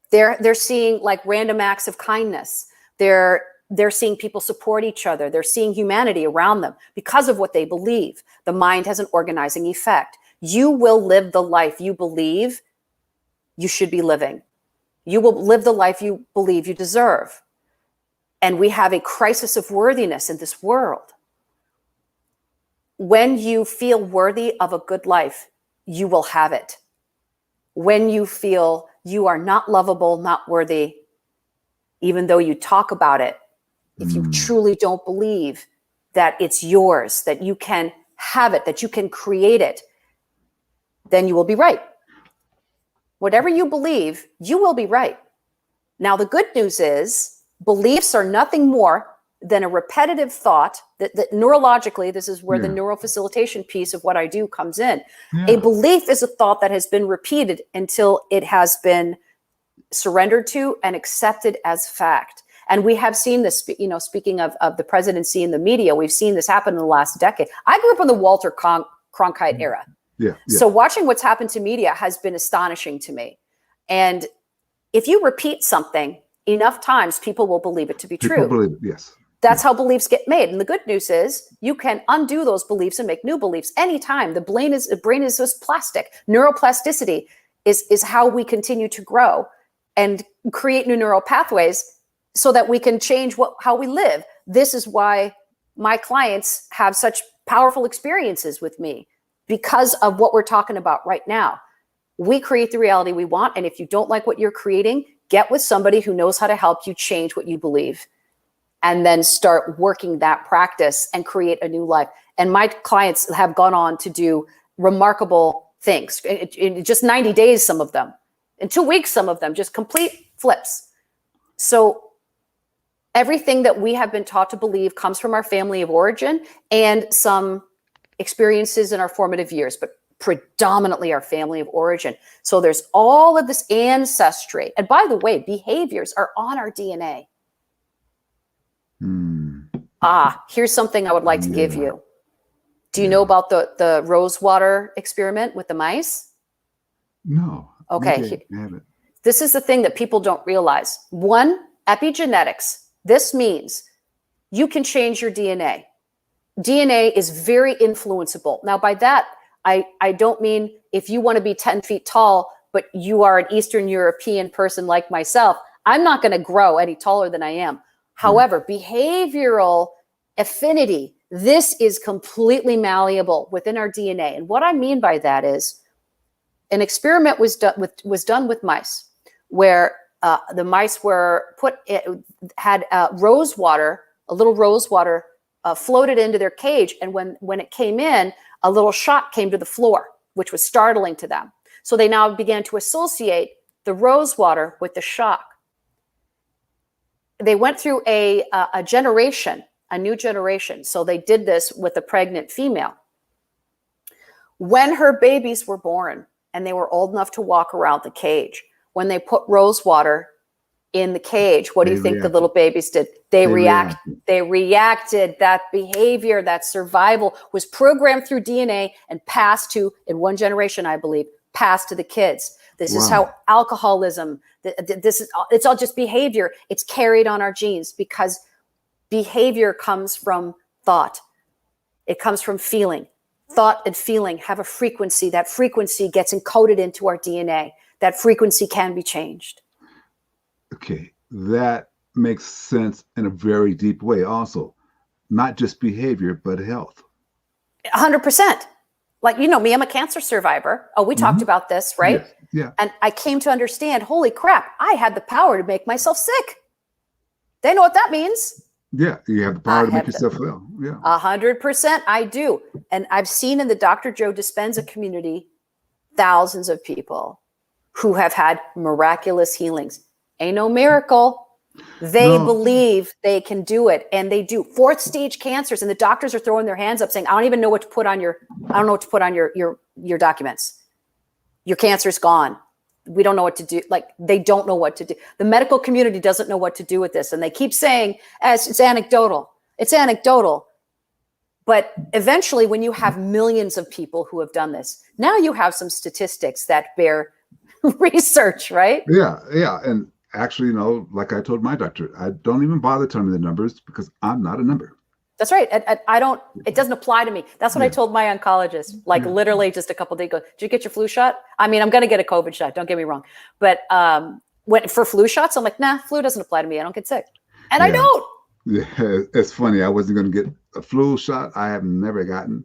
They're seeing like random acts of kindness. They're seeing people support each other. They're seeing humanity around them because of what they believe. The mind has an organizing effect. You will live the life you believe you should be living. You will live the life you believe you deserve. And we have a crisis of worthiness in this world. When you feel worthy of a good life, you will have it. When you feel you are not lovable, not worthy, even though you talk about it, if you truly don't believe that it's yours, that you can have it, that you can create it, then you will be right. Whatever you believe, you will be right. Now, the good news is beliefs are nothing more than a repetitive thought that neurologically, this is where the Neuro Facilitation piece of what I do comes in. A belief is a thought that has been repeated until it has been surrendered to and accepted as fact. And we have seen this, speaking of the presidency and the media, we've seen this happen in the last decade. I grew up in the Walter Cronkite era. So watching what's happened to media has been astonishing to me. And if you repeat something enough times, people will believe it to be true. People believe it, yes. That's how beliefs get made. And the good news is you can undo those beliefs and make new beliefs anytime. The brain is just plastic. Neuroplasticity is how we continue to grow and create new neural pathways so that we can change how we live. This is why my clients have such powerful experiences with me, because of what we're talking about right now. We create the reality we want. And if you don't like what you're creating, get with somebody who knows how to help you change what you believe, and then start working that practice and create a new life. And my clients have gone on to do remarkable things in just 90 days, some of them, in 2 weeks, some of them, just complete flips. So everything that we have been taught to believe comes from our family of origin and some experiences in our formative years, but predominantly our family of origin. So there's all of this ancestry. And by the way, behaviors are on our DNA. Here's something I would like to give you. Do you know about the rose water experiment with the mice? No. Okay. This is the thing that people don't realize. One, epigenetics. This means you can change your DNA. DNA is very influenceable. Now, by that, I don't mean if you want to be 10 feet tall, but you are an Eastern European person like myself, I'm not going to grow any taller than I am. However, behavioral affinity, this is completely malleable within our DNA. And what I mean by that is an experiment was done with mice where the mice were had rose water, a little rose water floated into their cage. And when it came in, a little shock came to the floor, which was startling to them. So they now began to associate the rose water with the shock. They went through a generation, a new generation. So they did this with a pregnant female. When her babies were born and they were old enough to walk around the cage, when they put rose water in the cage, what do you think the little babies did? They reacted. That behavior, that survival was programmed through DNA and passed to, in one generation, I believe, passed to the kids. This is how alcoholism, it's all just behavior. It's carried on our genes because behavior comes from thought. It comes from feeling. Thought and feeling have a frequency. That frequency gets encoded into our DNA. That frequency can be changed. Okay, that makes sense in a very deep way also. Not just behavior, but health. 100%. Like, you know me, I'm a cancer survivor. Oh, we talked about this, right? Yes. Yeah. And I came to understand, holy crap, I had the power to make myself sick. They know what that means. Yeah, you have the power to make yourself well. Yeah. 100% I do. And I've seen in the Dr. Joe Dispenza community, thousands of people who have had miraculous healings. Ain't no miracle. They believe they can do it, and they do. 4th stage cancers, and the doctors are throwing their hands up saying, I don't even know what to put on your documents. Your cancer's gone. We don't know what to do. Like, they don't know what to do. The medical community doesn't know what to do with this. And they keep saying, it's anecdotal. It's anecdotal. But eventually, when you have millions of people who have done this, now you have some statistics that bear research, right? Yeah, yeah. And actually, you know, like I told my doctor, I don't even bother telling me the numbers because I'm not a number. That's right. It doesn't apply to me. That's what I told my oncologist, like literally just a couple of days ago. Did you get your flu shot? I mean, I'm going to get a COVID shot. Don't get me wrong. But for flu shots, I'm like, nah, flu doesn't apply to me. I don't get sick. And I don't. Yeah, it's funny. I wasn't going to get a flu shot. I have never gotten.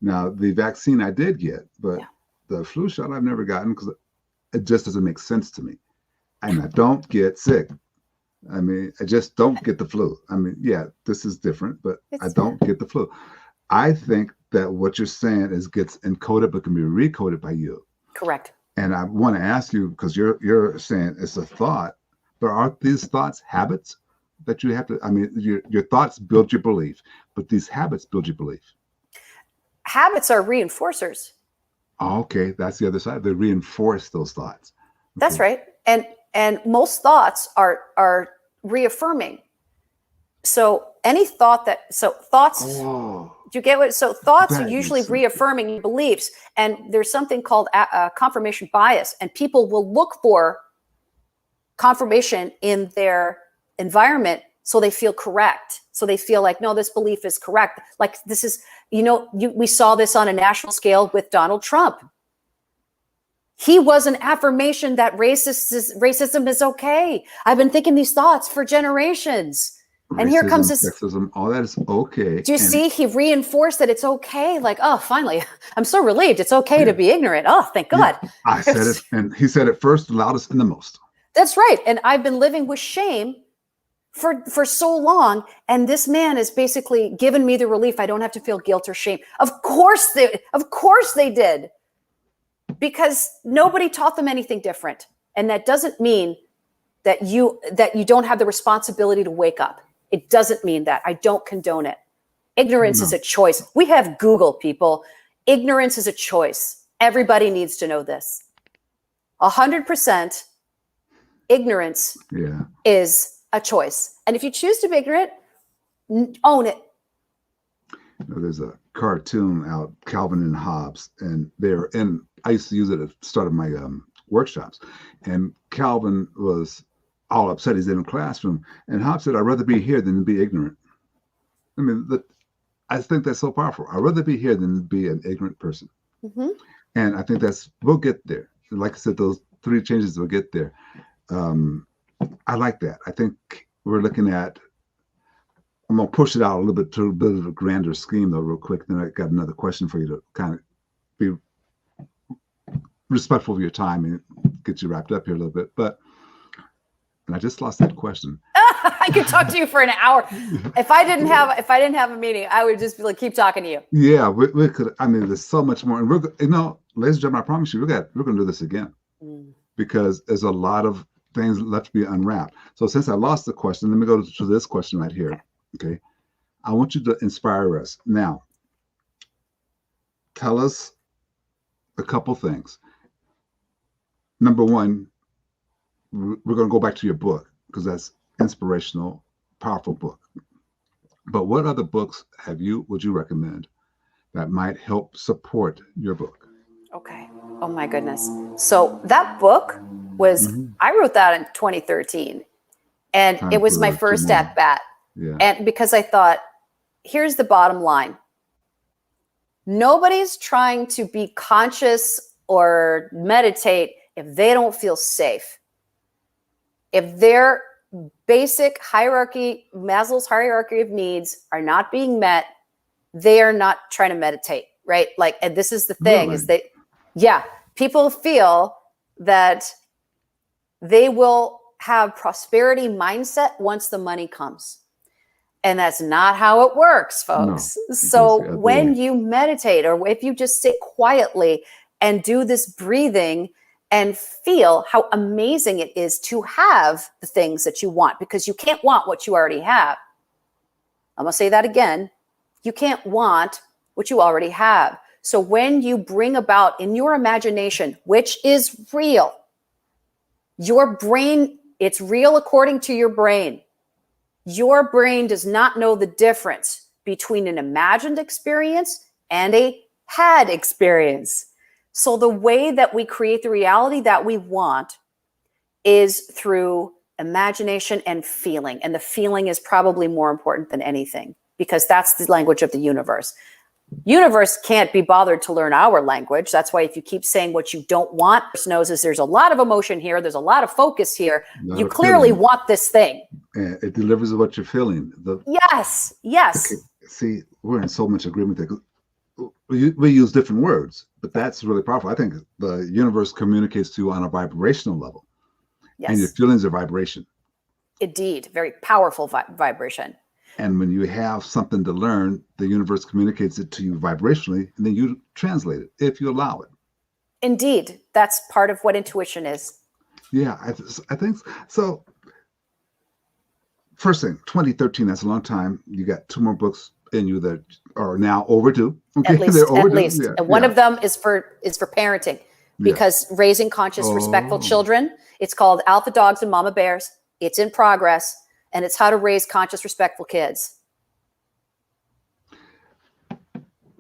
Now, the vaccine I did get, but the flu shot I've never gotten because it just doesn't make sense to me. And I don't get sick. I mean, I just don't get the flu. I mean, yeah, this is different, but I don't get the flu. I think that what you're saying gets encoded but can be recoded by you. Correct. And I want to ask you, because you're saying it's a thought, but aren't these thoughts habits that you have to, I mean, your thoughts build your belief, but these habits build your belief. Habits are reinforcers. Oh, okay, that's the other side. They reinforce those thoughts. Okay. That's right. And most thoughts are reaffirming. So any thought thoughts, do you get what? So thoughts are usually reaffirming your beliefs. And there's something called confirmation bias. And people will look for confirmation in their environment so they feel correct. So they feel like, no, this belief is correct. Like this is, we saw this on a national scale with Donald Trump. He was an affirmation that racism is okay. I've been thinking these thoughts for generations. And here comes this sexism, all that is okay. Do you see? He reinforced that it's okay. Like, oh, finally, I'm so relieved. It's okay to be ignorant. Oh, thank God. Yeah, I said it, and he said it first, the loudest, and the most. That's right. And I've been living with shame for so long. And this man has basically given me the relief. I don't have to feel guilt or shame. Of course they did. Because nobody taught them anything different. And that doesn't mean that you don't have the responsibility to wake up. It doesn't mean that. I don't condone it. Ignorance is a choice. We have Google, people. Ignorance is a choice. Everybody needs to know this. 100% ignorance is a choice. And if you choose to be ignorant, own it. There's a cartoon out, Calvin and Hobbes, and I used to use it at the start of my workshops. And Calvin was all upset. He's in a classroom. And Hobbes said, I'd rather be here than be ignorant. I mean, I think that's so powerful. I'd rather be here than be an ignorant person. Mm-hmm. And I think we'll get there. Like I said, those 3 changes will get there. I like that. I think we're looking at, I'm going to push it out a little bit to a bit of a grander scheme though, real quick. Then I got another question for you to kind of be respectful of your time and get you wrapped up here a little bit. And I just lost that question. I could talk to you for an hour. If I didn't have a meeting, I would just be like, keep talking to you. Yeah, we could. I mean, there's so much more. And ladies and gentlemen, I promise you, we're going to do this again because there's a lot of things left to be unwrapped. So since I lost the question, let me go to this question right here. Okay. I want you to inspire us. Now, tell us a couple things. Number one, we're going to go back to your book because that's inspirational, powerful book. But what other books would you recommend that might help support your book? Okay. Oh my goodness. So that book was, I wrote that in 2013 and it was my first at bat. Yeah. And because I thought, here's the bottom line. Nobody's trying to be conscious or meditate if they don't feel safe. If their basic hierarchy, Maslow's hierarchy of needs are not being met, they are not trying to meditate, right? Like, and this is the thing is people feel that they will have prosperity mindset once the money comes. And that's not how it works, folks. No, so when you meditate or if you just sit quietly and do this breathing and feel how amazing it is to have the things that you want, because you can't want what you already have. I'm going to say that again. You can't want what you already have. So when you bring about in your imagination, which is real, your brain, it's real according to your brain. Your brain does not know the difference between an imagined experience and a had experience. So the way that we create the reality that we want is through imagination and feeling. And the feeling is probably more important than anything because that's the language of the universe. Universe can't be bothered to learn our language. That's why if you keep saying what you don't want, it knows is there's a lot of emotion here. There's a lot of focus here. You clearly want this thing. And it delivers what you're feeling. Yes. Okay. See, we're in so much agreement that we use different words, but that's really powerful. I think the universe communicates to you on a vibrational level. Yes. And your feelings are vibration. Indeed. Very powerful vibration. And when you have something to learn, the universe communicates it to you vibrationally, and then you translate it if you allow it. Indeed. That's part of what intuition is. Yeah, I think so. First thing, 2013, that's a long time. You got 2 more books in you that are now overdue. Okay? At least. They're overdue. At least. Yeah, and one of them is for parenting because raising conscious, respectful children. It's called Alpha Dogs and Mama Bears. It's in progress. And it's how to raise conscious, respectful kids.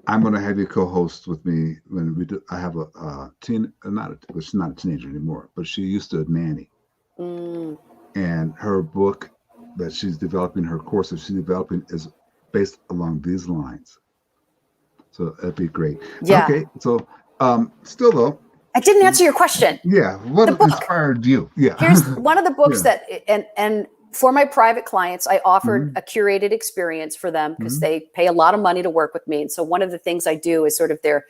I'm going to have you co-host with me when we do. I have she's not a teenager anymore, but she used to nanny. And her book that she's developing, her course that she's developing is based along these lines. So that'd be great. Yeah. Okay. So still though. I didn't answer your question. Yeah. What inspired you? Yeah. Here's one of the books that, and for my private clients, I offered a curated experience for them because they pay a lot of money to work with me. And so one of the things I do is sort of their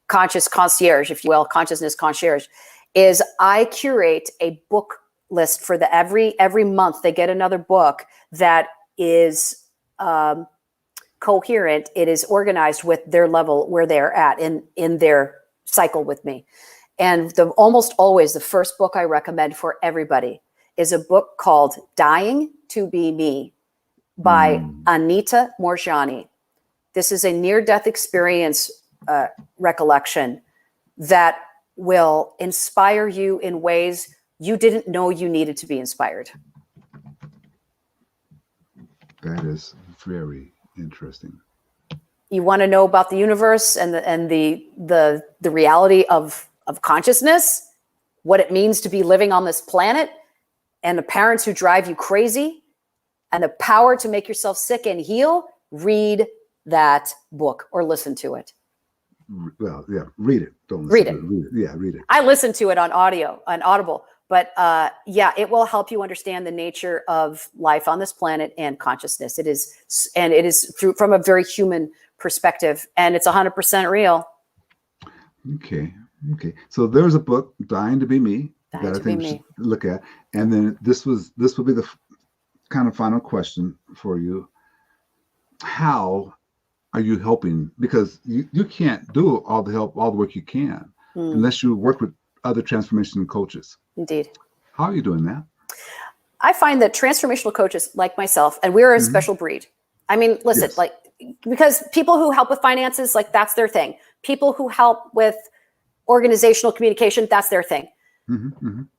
conscious concierge, if you will, consciousness concierge, is I curate a book list for every month. They get another book that is coherent. It is organized with their level where they're at in their cycle with me. And almost always the first book I recommend for everybody is a book called Dying to Be Me by Anita Moorjani. This is a near-death experience recollection that will inspire you in ways you didn't know you needed to be inspired. That is very interesting. You want to know about the universe and the reality of consciousness, what it means to be living on this planet, and the parents who drive you crazy, and the power to make yourself sick and heal, read that book or listen to it. Well, yeah, read it. Don't Read listen it. to it. Read it. Yeah, read it. I listen to it on Audible, but yeah, it will help you understand the nature of life on this planet and consciousness. It is from a very human perspective, and it's 100% real. Okay. So there's a book, Dying to Be Me, Dying that I to Be think we Me. should look at. And then this will be the kind of final question for you. How are you helping? Because you can't do all the work you can unless you work with other transformation coaches. Indeed. How are you doing that? I find that transformational coaches like myself, and we're a special breed. I mean, listen, Yes. like, because people who help with finances, like, that's their thing. People who help with organizational communication, that's their thing.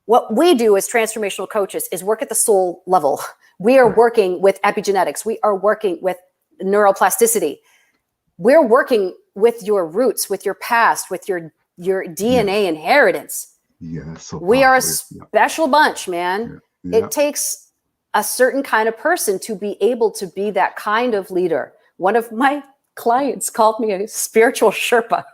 What we do as transformational coaches is work at the soul level. We are working with epigenetics. We are working with neuroplasticity. We're working with your roots, with your past, with your DNA inheritance. Yeah, so we are a powerful. special bunch, man. Yeah. It takes a certain kind of person to be able to be that kind of leader. One of my clients called me a spiritual Sherpa.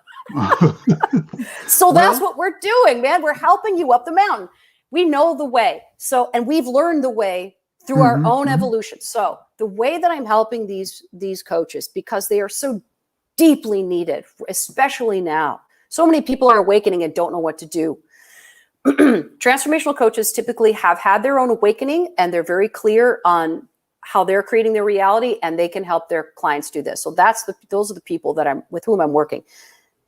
So that's what we're doing, man. We're helping you up the mountain. We know the way. So, and we've learned the way through our own evolution. So the way that I'm helping these coaches, because they are so deeply needed, especially now. So many people are awakening and don't know what to do. Transformational coaches typically have had their own awakening, and they're very clear on how they're creating their reality, and they can help their clients do this. So those are the people with whom I'm working.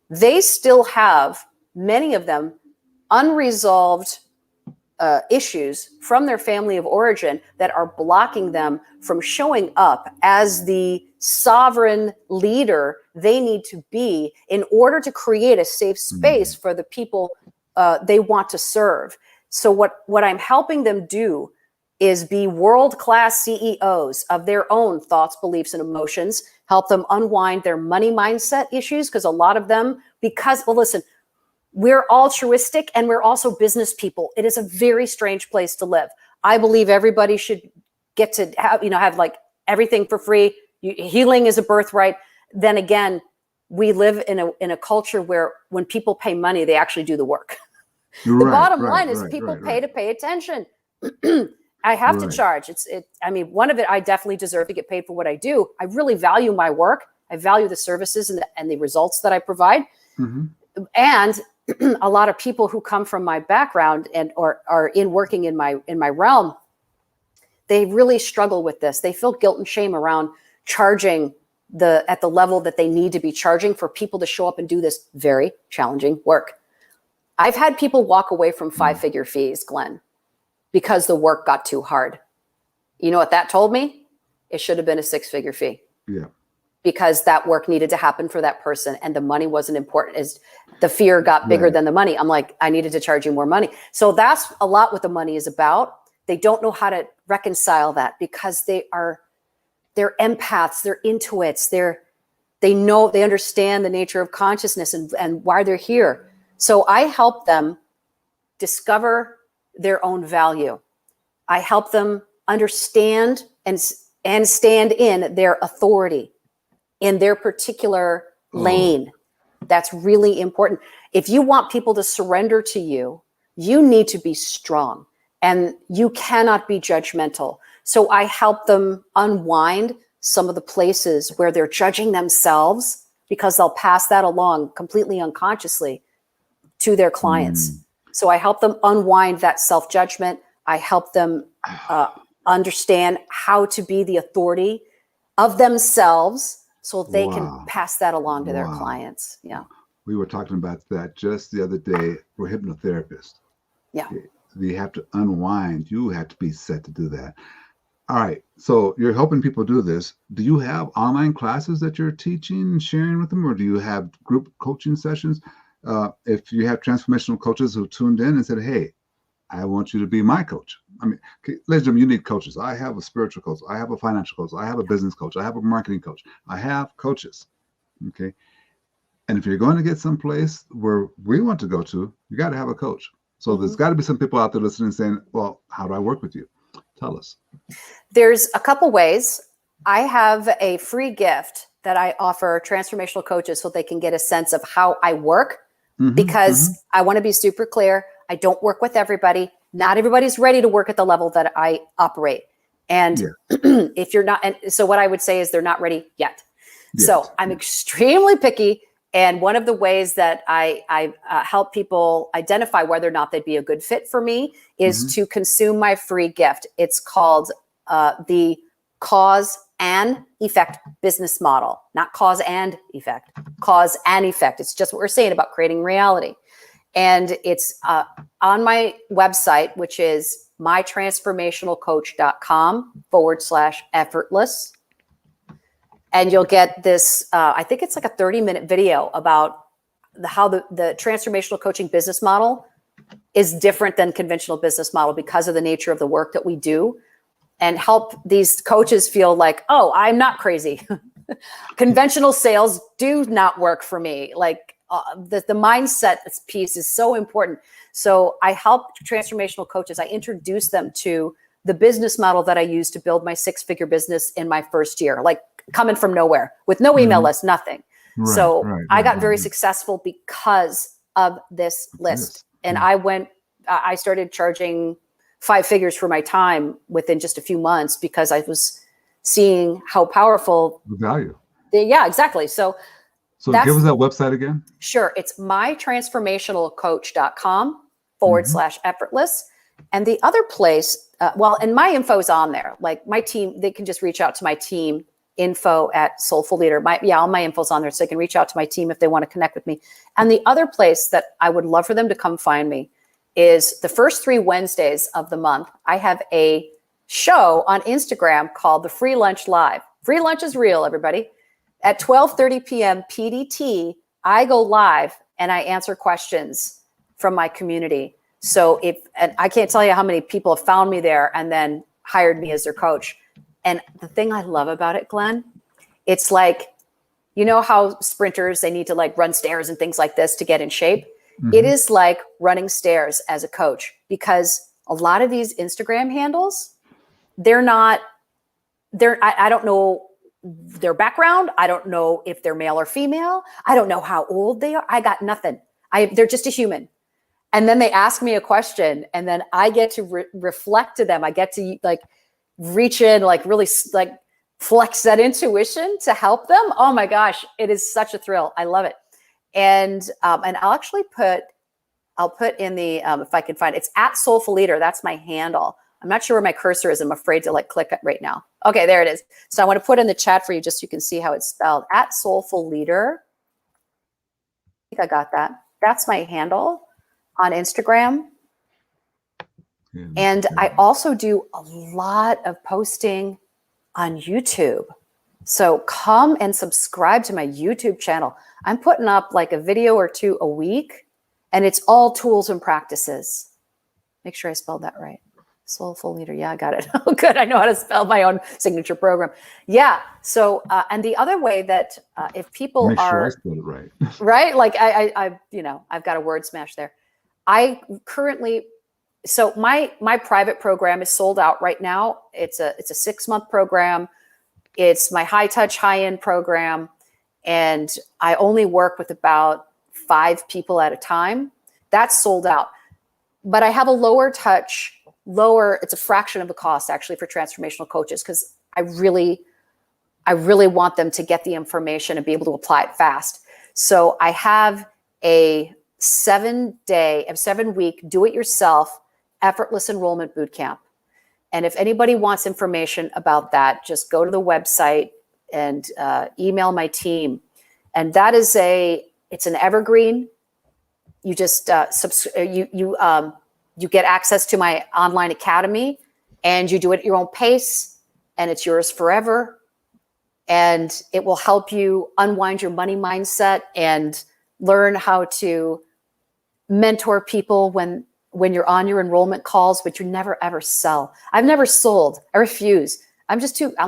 They still have, many of them, unresolved issues from their family of origin that are blocking them from showing up as the sovereign leader they need to be in order to create a safe space for the people they want to serve. So what I'm helping them do is be world-class CEOs of their own thoughts, beliefs, and emotions, help them unwind their money mindset issues, because a lot of them, well, listen, we're altruistic and we're also business people. It is a very strange place to live. I believe everybody should get to have like everything for free. Healing is a birthright. Then again, we live in a culture where when people pay money, they actually do the work. The bottom line is people pay to pay attention. I have to charge. One of it, I definitely deserve to get paid for what I do. I really value my work. I value the services and the results that I provide. And a lot of people who come from my background or are working in my realm, they really struggle with this. They feel guilt and shame around charging at the level that they need to be charging for people to show up and do this very challenging work. I've had people walk away from 5-figure fees, Glenn, because the work got too hard. You know what that told me? It should have been a 6-figure fee. Yeah. Because that work needed to happen for that person and the money wasn't important. As the fear got bigger than the money, I'm like, I needed to charge you more money. So that's a lot what the money is about. They don't know how to reconcile that because they're empaths, they're intuits, they understand the nature of consciousness and why they're here. So I help them discover their own value. I help them understand and stand in their authority in their particular lane. That's really important. If you want people to surrender to you, you need to be strong and you cannot be judgmental. So I help them unwind some of the places where they're judging themselves, because they'll pass that along completely unconsciously to their clients. So I help them unwind that self-judgment. I help them understand how to be the authority of themselves so they can pass that along to their clients. Yeah. We were talking about that just the other day. We're hypnotherapists. Yeah. You have to unwind. You have to be set to do that. All right. So you're helping people do this. Do you have online classes that you're teaching and sharing with them, or do you have group coaching sessions? If you have transformational coaches who tuned in and said, hey, I want you to be my coach. I mean, ladies and gentlemen, you need coaches. I have a spiritual coach. I have a financial coach. I have a business coach. I have a marketing coach. I have coaches. Okay. And if you're going to get someplace where we want to go to, you got to have a coach. So there's got to be some people out there listening saying, well, how do I work with you? Tell us. There's a couple ways. I have a free gift that I offer transformational coaches so they can get a sense of how I work, because I want to be super clear. I don't work with everybody. Not everybody's ready to work at the level that I operate. And if you're not, and so what I would say is they're not ready yet. So I'm extremely picky. And one of the ways that I help people identify whether or not they'd be a good fit for me is to consume my free gift. It's called the Cause and Effect business model, not cause and effect, cause and effect. It's just what we're saying about creating reality. And it's on my website, which is mytransformationalcoach.com/effortless. And you'll get this, I think it's like a 30-minute video about how the transformational coaching business model is different than conventional business model because of the nature of the work that we do, and help these coaches feel like, oh, I'm not crazy. Conventional sales do not work for me. Like the mindset piece is so important. So I help transformational coaches. I introduce them to the business model that I use to build my 6-figure business in my first year, like coming from nowhere with no email list, nothing. I got very successful because of this list. And I started charging 5 figures for my time within just a few months because I was seeing how powerful the value. Yeah, exactly. So give us that website again. Sure. It's mytransformationalcoach.com/effortless. And the other place, and my info is on there. Like my team, they can just reach out to my team, info@soulful-leader. All my info's on there, so they can reach out to my team if they want to connect with me. And the other place that I would love for them to come find me is the first 3 Wednesdays of the month. I have a show on Instagram called the Free Lunch Live. Free lunch is real, everybody. At 12:30 p.m. PDT, I go live and I answer questions from my community. So and I can't tell you how many people have found me there and then hired me as their coach. And the thing I love about it, Glenn, it's like, you know how sprinters, they need to like run stairs and things like this to get in shape. It is like running stairs as a coach, because a lot of these Instagram handles, I don't know their background. I don't know if they're male or female. I don't know how old they are. I got nothing. They're just a human. And then they ask me a question, and then I get to reflect to them. I get to like reach in, like really like flex that intuition to help them. Oh my gosh, it is such a thrill. I love it. And I'll actually put in the, if I can find it, it's @soulful-leader. That's my handle. I'm not sure where my cursor is. I'm afraid to like click it right now. Okay, there it is. So I want to put in the chat for you just so you can see how it's spelled. @soulful-leader. I think I got that. That's my handle on Instagram. And I also do a lot of posting on YouTube. So come and subscribe to my YouTube channel. I'm putting up like a video or 2 a week, and it's all tools and practices. Make sure I spelled that right. Soulful-leader. Yeah, I got it. Oh, good. I know how to spell my own signature program. Yeah. So, and the other way that if people make sure I spelled it right. Right? Like I've got a word smash there. So my private program is sold out right now. It's a 6-month program. It's my high touch, high end program. And I only work with about 5 people at a time. That's sold out. But I have a it's a fraction of the cost actually for transformational coaches, because I really want them to get the information and be able to apply it fast. So I have a 7-week do-it-yourself effortless enrollment bootcamp. And if anybody wants information about that, just go to the website and email my team. And that is it's an evergreen. You just you get access to my online academy, and you do it at your own pace, and it's yours forever. And it will help you unwind your money mindset and learn how to mentor people when you're on your enrollment calls, but you never ever sell. I've never sold. I refuse. I'm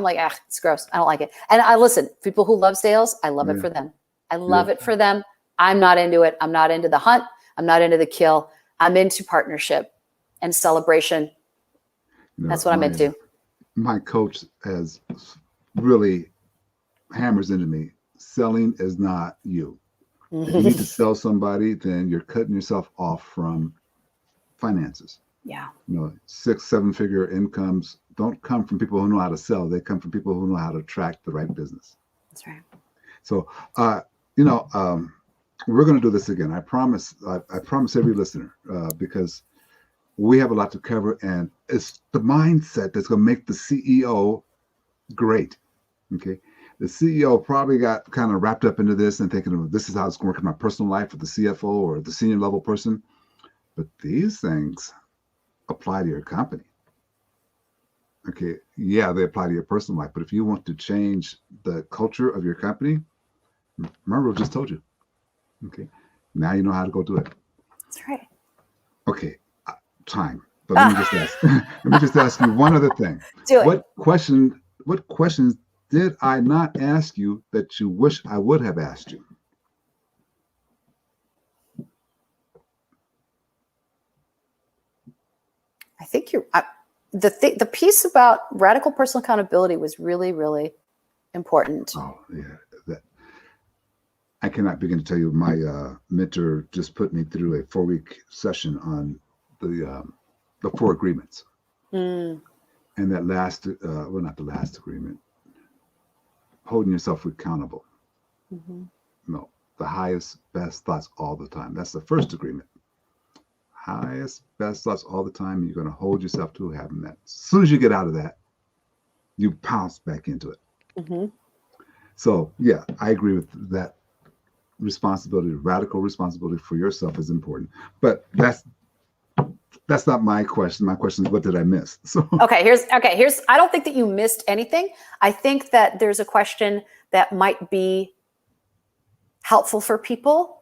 like, it's gross. I don't like it. And I listen, people who love sales, I love it for them. I love it for them. I'm not into it. I'm not into the hunt. I'm not into the kill. I'm into partnership and celebration. That's what I'm into. My coach has really hammers into me, selling is not you. If you need to sell somebody, then you're cutting yourself off from finances. Yeah. 6-7 figure incomes don't come from people who know how to sell. They come from people who know how to attract the right business. That's right. So, we're going to do this again. I promise. I promise every listener, because we have a lot to cover, and it's the mindset that's going to make the CEO great. Okay. The CEO probably got kind of wrapped up into this and thinking, this is how it's going to work in my personal life with the CFO or the senior level person. But these things apply to your company. Okay. Yeah, they apply to your personal life. But if you want to change the culture of your company, remember what I just told you. Okay. Now you know how to go do it. That's right. Okay. Time. But let me just ask you one other thing. Do it. What questions did I not ask you that you wish I would have asked you? I think the piece about radical personal accountability was really, really important. Oh, yeah. I cannot begin to tell you. My mentor just put me through a 4-week session on the 4 agreements. And that last, well, not the last agreement, holding yourself accountable. No, the highest, best thoughts all the time. That's the first agreement. Highest, best thoughts all the time. You're going to hold yourself to having that. As soon as you get out of that, you pounce back into it. So, yeah, I agree with that. Responsibility, radical responsibility for yourself is important. But that's not my question. My question is, what did I miss? So here's I don't think that you missed anything. I think that there's a question that might be helpful for people.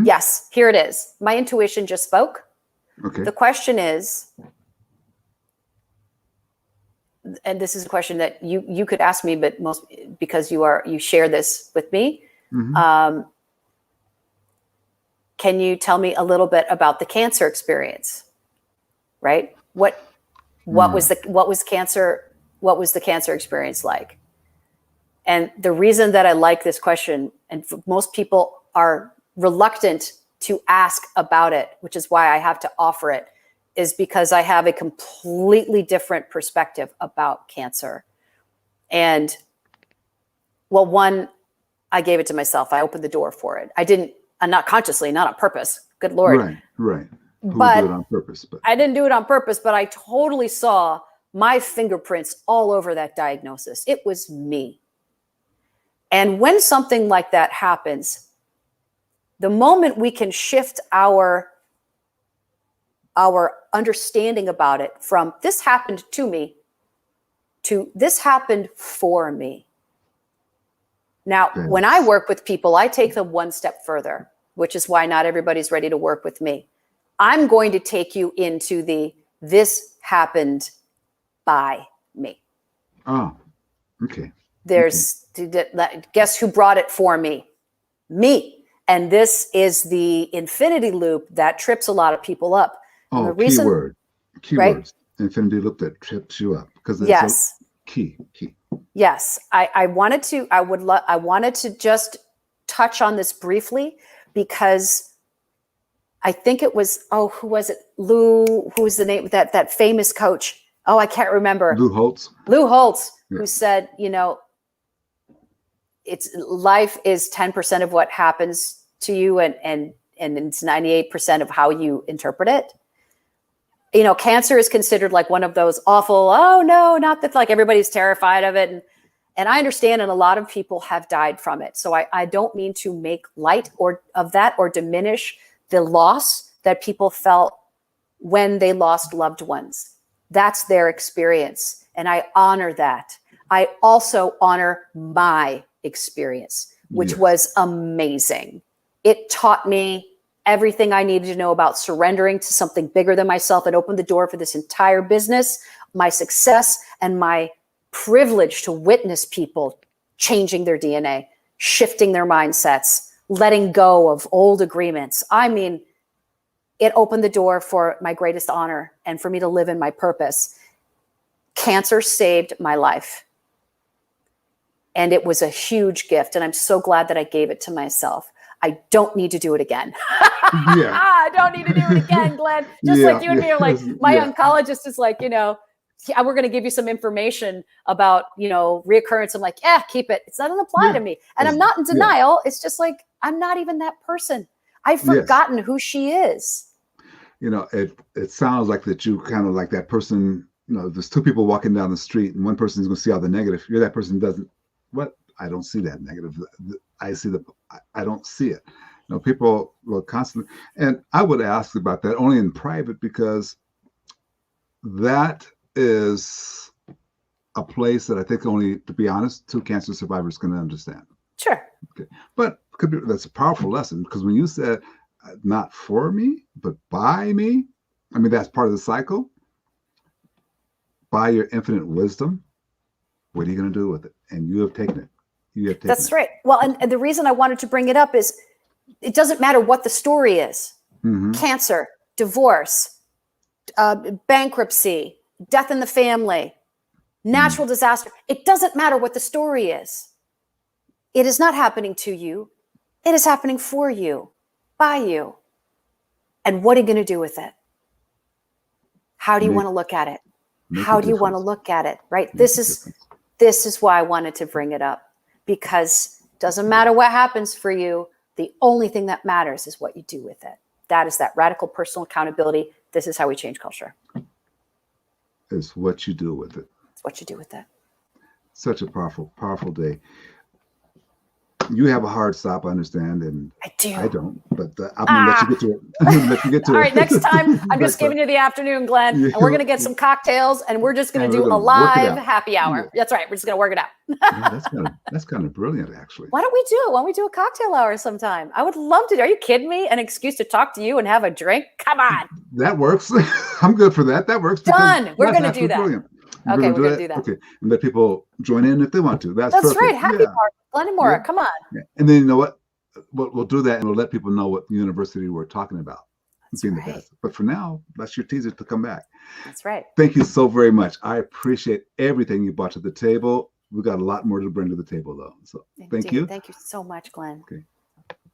Yes, here it is. My intuition just spoke. Okay. The question is, and this is a question that you could ask me, but most because you share this with me. Can you tell me a little bit about the cancer experience? Right? What was the cancer experience like? And the reason that I like this question, and most people are reluctant to ask about it, which is why I have to offer it, is because I have a completely different perspective about cancer. And well, one, I gave it to myself. I opened the door for it. I didn't, not consciously, not on purpose. Good Lord. Right. Who But do it on purpose? But I didn't do it on purpose, but I totally saw my fingerprints all over that diagnosis. It was me. And when something like that happens, the moment we can shift our understanding about it from this happened to me to this happened for me. Now, when I work with people, I take them one step further, which is why not everybody's ready to work with me. I'm going to take you into this happened by me. Oh, okay. There's, guess who brought it for me? Me. And this is the infinity loop that trips a lot of people up. And the reason, keywords. Right? Infinity loop that trips you up because it's key. Yes, I wanted to just touch on this briefly because I think it was, who was it? Who was the name of that famous coach? Oh, I can't remember. Lou Holtz, yeah. Who said, life is 10% of what happens to you and it's 98% of how you interpret it. Cancer is considered like one of those awful, oh no, not that, like everybody's terrified of it. And I understand, and a lot of people have died from it. So I don't mean to make light of that or diminish the loss that people felt when they lost loved ones. That's their experience. And I honor that. I also honor my experience, which was amazing. It taught me everything I needed to know about surrendering to something bigger than myself. It opened the door for this entire business, my success, and my privilege to witness people changing their DNA, shifting their mindsets, letting go of old agreements. I mean, it opened the door for my greatest honor and for me to live in my purpose. Cancer saved my life. And it was a huge gift. And I'm so glad that I gave it to myself. I don't need to do it again. Yeah. I don't need to do it again, Glenn. Just Yeah, like you and me are like, my oncologist is like, we're going to give you some information about, reoccurrence. I'm like, yeah, keep it. It doesn't apply to me. And I'm not in denial. It's just like, I'm not even that person. I've forgotten who she is. It sounds like that you kind of like that person, there's two people walking down the street and one person is going to see all the negative. You're that person who doesn't, I don't see that negative. I don't see it. People will constantly, and I would ask about that only in private, because that is a place that I think only, to be honest, 2 cancer survivors can understand. Sure. Okay. But that's a powerful lesson, because when you said not for me, but by me, I mean, that's part of the cycle. By your infinite wisdom, what are you going to do with it? And you have taken it. That's right. Well, and the reason I wanted to bring it up is it doesn't matter what the story is. Mm-hmm. Cancer, divorce, bankruptcy, death in the family, natural disaster. It doesn't matter what the story is. It is not happening to you. It is happening for you, by you. And what are you going to do with it? How do you want to look at it? How do you want to look at it? Right? This is why I wanted to bring it up, because it doesn't matter what happens for you. The only thing that matters is what you do with it. That is that radical personal accountability. This is how we change culture. It's what you do with it. It's what you do with it. Such a powerful, powerful day. You have a hard stop, I understand, and I do. I don't, but I'm gonna let you get to it. I'm gonna let you get to All it. right, next time I'm just giving you the afternoon, Glenn, and we're gonna get some cocktails, and we're just gonna do a live happy hour. Yeah. That's right. We're just gonna work it out. That's kind of brilliant, actually. Why don't we do a cocktail hour sometime? I would love to. Are you kidding me? An excuse to talk to you and have a drink? Come on. That works. I'm good for that. That works. Done. We're gonna do that. Brilliant. Okay, we're gonna do that. Okay, and let people join in if they want to. That's perfect. Right. Happy hour. Glenn and Maura, come on. Yeah. And then you know what? We'll do that, and we'll let people know what university we're talking about. That's being right. the best. But for now, that's your teaser to come back. That's right. Thank you so very much. I appreciate everything you brought to the table. We've got a lot more to bring to the table, though. So thank you. Thank you so much, Glenn. Okay.